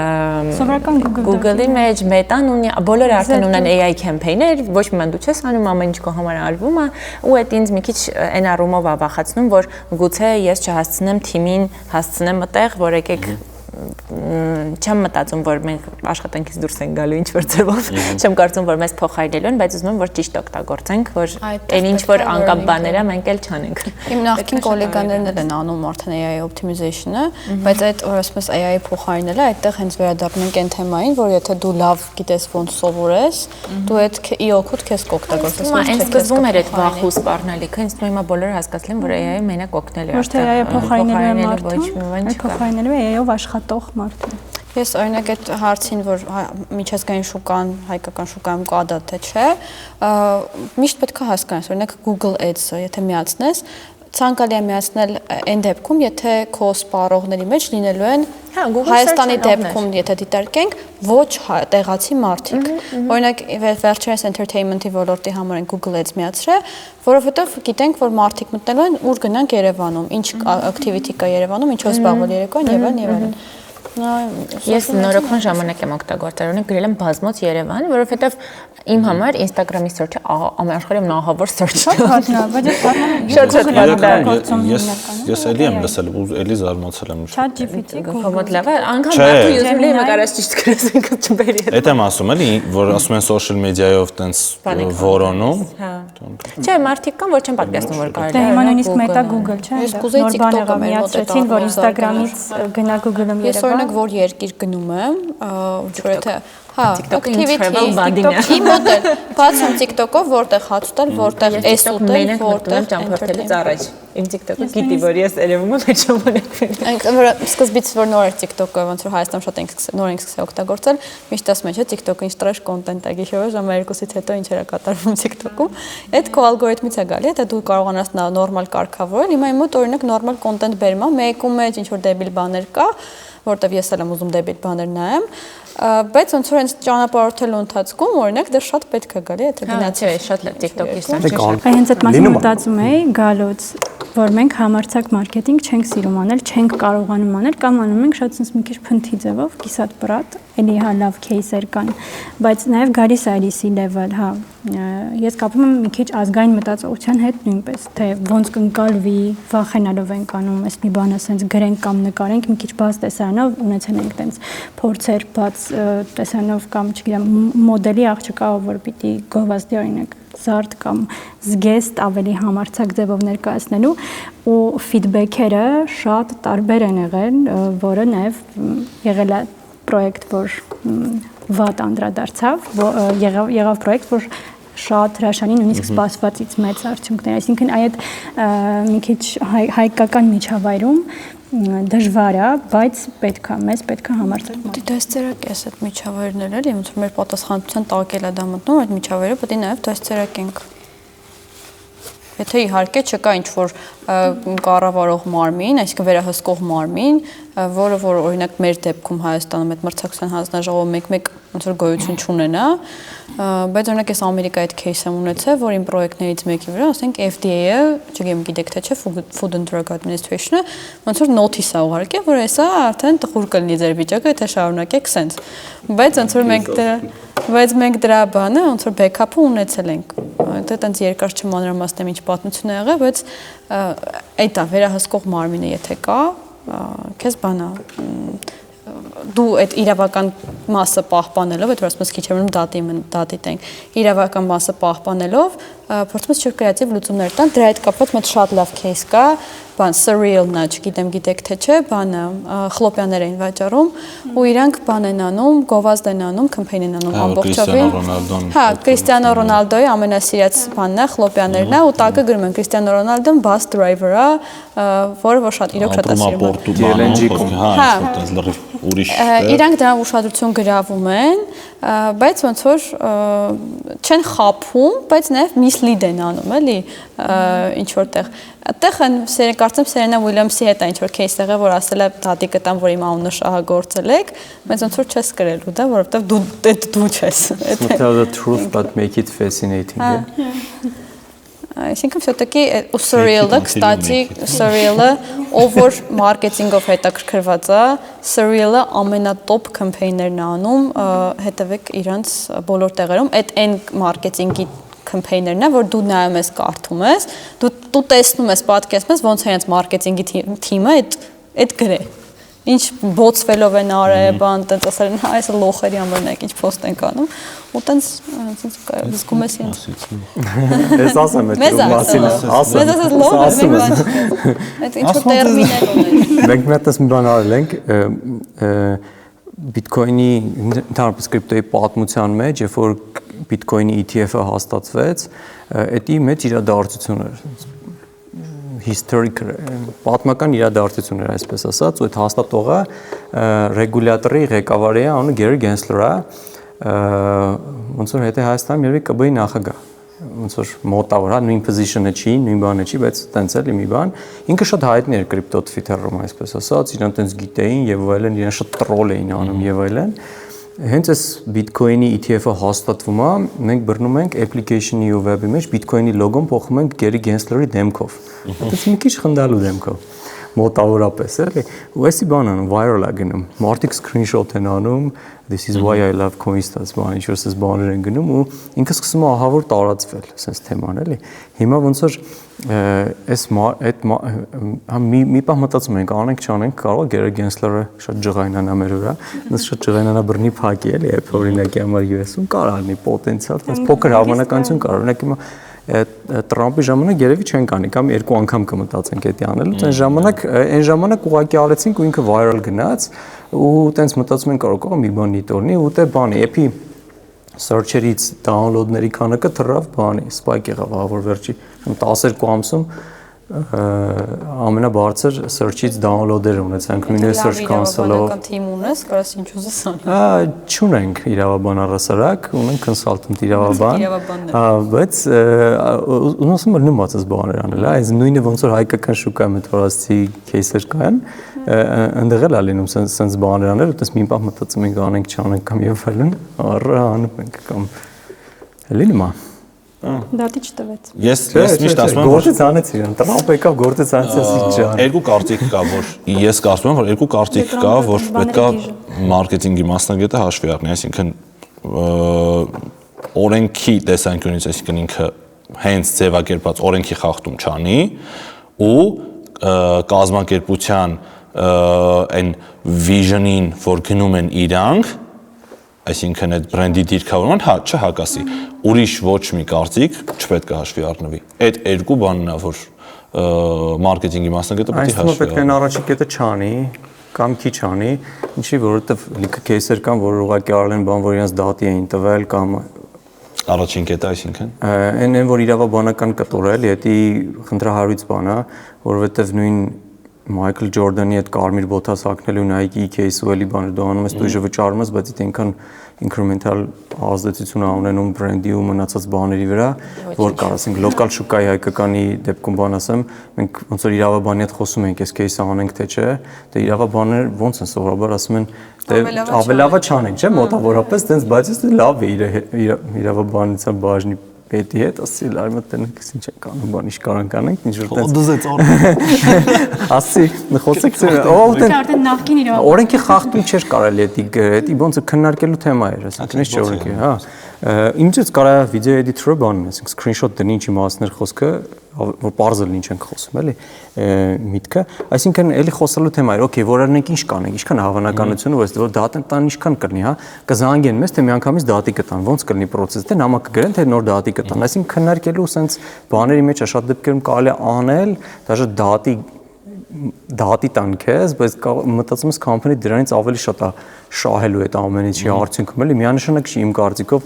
սովորական Google-ի մեջ, Meta-ն ունի, բոլորը արդեն ունեն AI campaign-ներ, ոչ մի բան դու չես անում, ամեն ինչ քո համար արվում է, ու այդ ինձ մի քիչ այն առումով է վախեցնում, որ գուցե ես չհասցնեմ թիմին, հասցնեմ այդտեղ, որ եկեք չեմ մտածում, որ մենք աշխատանքից դուրս ենք գալու ինչ-որ ձևով, չեմ կարծում, որ մեզ փոխարինելու են, բայց ուզում եմ, որ ճիշտ օգտագործենք, որ այն ինչ-որ անկապ բաները մենք էլ չանենք։ Իմ նախկին գոլեգաներն էլ են անում արդեն AI optimization-ը, բայց այդ որ ասում ես AI-ի փոխարինելը, այդտեղ հենց վերադառնում ենք այն թեմային, որ եթե դու լավ գիտես ոնց սովորես, դու այդ ի-օգուտ քեզ կօգտագործես։ Այն սկզբում էր այդ վախ ու սպառնալիքը, ինձ թվում է հիմա բոլորը հասկացել են, որ AI-ը մենակ օգնել է։ Ոչ թե AI-ը փոխարինելու է ոչ մի բան չկա։ Փոխարինելու է AI-ով աշխատող մարդը։ Ես օրինակ այդ հարցին, որ միջազգային շուկան, հայկական շուկայում կա դա թե չէ, միշտ պետք է հասկանաս, օրինակ Google Ads-ը, եթե միացնես, ցանկալի է միացնել այն դեպքում, եթե քո սպառողների մեջ լինելու են Հայաստանի դեպքում, եթե դիտարկենք, ոչ տեղացի մարդիկ։ Օրինակ վերջերս entertainment-ի ոլորտի համար են Google Ads միացրել, որովհետև գիտենք, որ մարդիկ մտնելու են, ուր գնանք Երևանում, ինչ activity կա Երևանում, ինչով զբաղվել Երևան եւ այլն։ Ես նորոգման ժամանակ եմ օգտագործել, օրինակ գրել եմ բազմոց Երևան, որովհետև իմ համար Instagram-ի search-ը աշխարհի ամենահավուր search-ը։ Ես էլի եմ լսել ու էլի զարմացել եմ։ ChatGPT Կոմոդ լավ է, անգամ դու YouTube-ի նկարած ճիշտ գրես ինքը չբերի։ Այդ եմ ասում էլի, որ ասում են social media-ով տենց որոնում։ Չէ, մարդիկ կան, որ չեն պատկերացնում, որ կարելի է։ Դե հիմա նույնիսկ Meta Google, չէ՞։ Ես կուզեի TikTok-ը մեր մոտ միացրեցին, որ Instagram-ից գնա Google-ում Երևան։ օրինակ որ երկիր գնում եմ, որ եթե հա, activity մոդել, բացում TikTok-ով, որտեղ հաց ուտել, որտեղ էս ուտել, որտեղ ճամփորդելուց առաջ։ Իմ TikTok-ը գիտի, որ ես երևում եմ այդ ժամանակ։ Այնքան որ սկզբից որ նոր էր TikTok-ը, ոնց որ Հայաստանում շատ նոր ենք սկսել օգտագործել, միշտ ասում եմ, չէ, TikTok-ը ինչ տրեշ կոնտենտ է, գիշերով ժամը 2-ից հետո ինչ էր կատարվում TikTok-ում։ Այդ քո ալգորիթմից է գալի, դա դու կարողանաս նորմալ կարգավորել։ Հիմա իմ մոտ օրինակ նորմալ կոնտենտ բերում եմ, մեկում մեջ ինչ որ դեբիլ բաներ կա, որտեվ ես էլ եմ ուզում դեբիլ բաներ նայեմ, բայց ոնց որ հենց ճանապարհորդելու ընթացքում օրինակ դա շատ պետք է գալի, եթե գնացի շատ TikTok-ից Հենց այդ մասին մտածում էի գալուց, որ մենք համարձակ մարքեթինգ չենք սիրում անել, չենք կարողանում անել կամ անում ենք շատ sense մի քիչ փնթի ձևով, կիսատ պրատ, էլի հա լավ кейսեր կան, բայց նաև գալիս է այլիսի level, հա։ Ես կապում եմ մի քիչ ազգային մտածողության հետ նույնպես, թե ոնց կընկալվի, վախենալով ենք անում, այս մի բանը sense գրենք կամ նկարենք, մի քիչ բաց տեսանով ունեցել ենք տենց փորձեր, բաց տեսանով կամ չգիտեմ մոդելի աղջկա, որ պիտի գովազդի օրինակ զարդ կամ զգեստ ավելի համարձակ ձևով ներկայացնելու ու ֆիդբեքերը շատ տարբեր են եղել, որը նաև եղել է պրոյեկտ, որ վատ անդրադարձավ, եղավ պրոյեկտ, որ շատ հրաշալի նույնիսկ սպասվածից մեծ արդյունքներ, այսինքն այդ մի քիչ հայկական միջավայրում դժվար է, բայց մեզ պետք է համարձակ մոտ։ Դասերակ էս այդ միջավայրներ էլի, ոնց որ մեր պատասխանատվության տակ էլ է դա մտնում, այդ միջավայրը պետք է նաև դասերակենք։ Եթե իհարկե չկա ինչ-որ կառավարող մարմին, այսինքն վերահսկող մարմին, որը որ օրինակ մեր դեպքում Հայաստանում այդ մրցակցության հանձնաժողովը մեկ-մեկ ոնց որ գոյություն չունենա, բայց օրինակ ես Ամերիկայի այդ кейսը ունեցա, որ իմ պրոյեկտներից մեկի վրա, ասենք FDA-ը, չգիտեմ գիտեք թե չէ, Food and Drug Administration-ը, ոնց որ notice է ուղարկել, որ հեսա արդեն տխուր կլինի ձեր վիճակը, եթե շարունակեք սենց։ Բայց ոնց որ մենք դրա բանը ոնց որ backup-ը ունեցել ենք։ Դա տենց երկար չմանրամասնեմ ինչ պատմություն է եղել, բայց այդ է վերահսկող մարմինը եթե կա, քեզ բանա դու այդ իրավական մասը պահպանելով, այդ որ ասում ես քիչ եմ դատի տենք, իրավական մասը պահպանելով, փորձում ես չկրեատիվ լուծումներ տալ, դրա հետ կապված մեծ շատ լավ кейս կա, բան surreal-նա, չգիտեմ գիտեք թե չէ, բանը խլոպյաներ էին վաճառում ու իրանք բան են անում, գովազդ են անում, կամպեյն են անում ամբողջովին։ Հա, Կրիստիանո Ռոնալդոյի ամենասիրած բանն է, խլոպյաներն է ու տակը գրում են Կրիստիանո Ռոնալդոն bus driver-ը, որը որ շատ իրոք շատ է սիրում։ Հա, իրանք դրան ուշադրություն գրավում են, բայց ոնց որ չեն խափում, բայց նաև mislead են անում, էլի, ինչ որտեղ։ Այդտեղ կարծեմ Սերենա Ուիլյամսի հետ ինչ որ кейս եղել, որ ասել է դատի կտամ, որ իմ անունը շահագործել եք, բայց ոնց որ չես կրելու դա, որովհետև դու չես։ Tell the truth but make it fascinating։ Այսինքն все-таки surreal-ը, кстати, surreal-ը, ով որ մարքեթինգով հետաքրքրված է, surreal-ը ամենատոպ կամպեյներն է անում, հետևեք իրանց բոլոր տեղերում, այդ այն մարքեթինգի կամպեյներն է, որ դու նայում ես, կարդում ես, դու տեսնում ես, պատկերացնում ես, ոնց է հենց մարքեթինգի թիմը այդ գրե։ Ինչ բոցվելով են արել, բան, տենց ասել են, այս լոխերի համար նայեք, ինչ post են կանում, ու տենց զգում ես ինձ։ Ես ասեմ այդ մասին, ասեմ։ Մեզ ասես լոխ, այդ ինչ որ տերմիներ ունեն։ Մենք մի հատ մի բան արել ենք Bitcoin-ի ընդհանրապես կրիպտոյի պատմության մեջ, երբ որ Bitcoin-ի ETF-ը հաստատվեց, դա մեծ իրադարձություն էր։ Historic պատմական իրադարձություն էր, այսպես ասած, ու այդ հաստատողը ռեգուլյատորի ղեկավարի անունը Գերի Գենսլեր է, ոնց որ հետո Հայաստանում երևի ԿԲ-ի նախագահ, ոնց որ մոտավոր, հա, նույն position-ը չի, նույն բանը չի, բայց տենց էլի մի բան։ Ինքը շատ հայտնի էր կրիպտո Twitter-ում, այսպես ասած, իրան տենց գիտեին եւ այլն, իրան շատ տրոլ էին անում եւ այլն։ Հենց այս Bitcoin-ի ETF-ը հաստատվում է, մենք բռնում ենք application-ի ու web-ի մեջ Bitcoin-ի լոգոն փոխում ենք Գերի Գենսլերի դեմքով։ Այդպես մի քիչ խնդալու դեմքով, մոտավորապես էլի։ Ու էսի բանն անում, viral է գնում։ Մարդիկ screenshot են անում, this is why I love Coinstance, բան ինչ որ էս բաներ են գնում ու ինքը սկսում է ահավոր տարածվել, sense թեման էլի։ Հիմա ոնց որ այս այդ մի պահ մտածում ենք, անենք չանենք, կարող է Գերի Գենսլերը շատ ջղայնանա մեր վրա, նույնիսկ շատ ջղայնանա բռնի փակի էլի, այդ օրինակի համար US-ում կարող լինի պոտենցիալ, բայց փոքր հավանականություն կարող օրինակ հիմա Տրամպի ժամանակ երևի չեն կանի կամ երկու անգամ կմտածենք դա անելու։ Այն ժամանակ ուղղակի արեցինք ու ինքը viral գնաց ու տենց մտածում են կարող մի բան դիտորնի ու դե բանի, էփի search-երից download-ների քանակը թռավ բանի, spike եղավ, որ վերջի 12 ամսում ամենաբարձր search-ից download-եր ունեցանք նույն search console-ով։ Թիմ ունես, կարաս ինչ ուզես անել։ Չունենք իրավաբան առասարակ, ունենք consultant իրավաբան։ Բայց ուսում եմ նույնացած բաներ անել, այս նույնը ոնց որ հայկական շուկայում թորացի case-եր կան, այնտեղ էլ ալինում sense բաներ անել, այդպես մի բան մտածում ենք անենք չանենք կամ եւ այլն, առը անում ենք կամ լինմա։ Դատի չտվեց։ Ես միշտ ասում եմ, գործից անեցի, Տրամպը եկավ գործից անցած ջան։ Երկու կարծիք կա, որ ես կարծում եմ, որ երկու կարծիք կա, որ պետքա մարքեթինգի մասնագետը հաշվի առնի, այսինքն օրենքի տեսանկյունից, այսինքն ինքը հենց ձևակերպած օրենքի խախտում չանի ու կազմակերպության այն vision-ին, որ գնում են իրանք, այսինքն այդ բրենդի դիրքավորման չհակասի, ուրիշ ոչ մի կարծիք չպետք է հաշվի առնվի։ Այդ երկու բանն է, որ մարքեթինգի մասնագետը պետք է հաշվի առնի։ Պետք է առաջի կետը չանի կամ քիչ անի, ինչի որովհետև լիքը кейսեր կան, որ ուղղակի արել են բան, որ իրենց դատի էին տվել կամ առաջին կետը, այսինքն այն որ իրավաբանական կտորել, դա խնդրահարույց բան է, որովհետև նույն Michael Jordan-ի այդ կարմիր բոթաս հագնելու Nike-ի case-ը էլի բաներ դու անում ես, դու իժը վճարում ես, բայց դա այնքան incremental ազդեցություն ունենում բրենդի ու մնացած բաների վրա, որ կարասենք լոկալ շուկայի հայկականի դեպքում բան ասեմ, մենք ոնց որ իրավաբանի հետ խոսում ենք, այս case-ը անենք թե չէ, դե իրավաբաններ ոնց են սովորաբար ասում են, դե ավելավա չանենք, չէ՞, մոտավորապես տենց, բայց լավ է իրավաբանության բաժնի պետի հետ, ասի լավ մտնենք, ինչ ենք անում, բան ինչ կարող ենք անենք, ինչ որ տենց։ Ասի, խոսեք արդեն նախկին իրավաբան։ օրենքի խախտում չէր կարելի դա ոնց է քննարկելու թեմա էր, այսինքն ինչ օրենքի, հա։ Ինչից կարա վիդեո էդիտորը բանն է, ասենք screenshot դնի ինչի մասներ խոսքը, որ parse լինի ինչ ենք խոսում, էլի, միտքը, այսինքն էլի խոսելու թեմա էր, օքեյ, որ արնենք ինչ կանենք, ինչքան հավանականությունը, որ դատեն տան ինչքան կլինի, հա, կզանգեն մեզ, թե միանգամից դատի կտան, ոնց կլինի process-ը, թե նամակ կգրեն, թե նոր դատի կտան, այսինքն քննարկելու sense բաների մեջ է շատ դեպքերում կարելի անել, դաժե դատի տան քեզ, բայց մտածում ես company դրանից ավելի շատ է շահելու այդ ամեն ինչի արդյունքում, էլի, միանշանակ չի իմ կարծիքով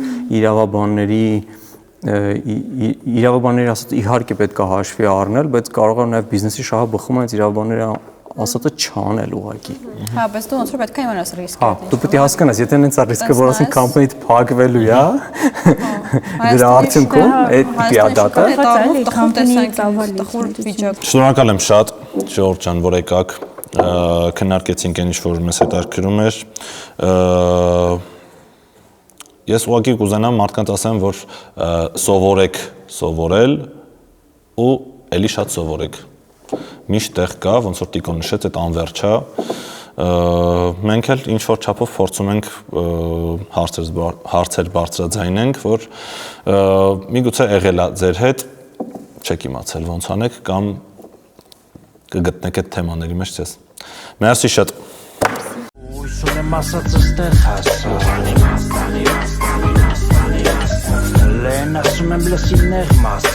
իրավաբանների ասած իհարկե պետք է հաշվի առնել, բայց կարող է նաև բիզնեսի շահը բխում այնց իրավաբանների ասածը չանել ուղղակի։ Հա, բայց դու ոնց որ պետք է իմանաս ռիսկը։ Հա, դու պետք է հասկանաս, եթե այնց ռիսկը որ ասենք կամպանիդ փակվելու է, դրա արդյունքում այդ պիադատը Շնորհակալ եմ շատ, Ժորժ ջան, որ եկաք, քննարկեցինք այն ինչ որ մեզ հետաքրքրում էր։ Ես ուղղակի կուզենամ մարդկանց ասեմ, որ սովորեք սովորել ու ելի շատ սովորեք։ Միշտ տեղ կա, ոնց որ Տիկոն նշեց, այդ անվերջա։ Մենք էլ ինչ որ չափով փորձում ենք հարցեր բարձրաձայնենք, որ միգուցե եղել է ձեր հետ, չեք իմացել ոնց անեք կամ կգտնեք այդ թեմաների մեջ ձեզ։ Մերսի շատ։ Ունեմ ասած ստեղ հասա Լեն ասում եմ լսիներ մաս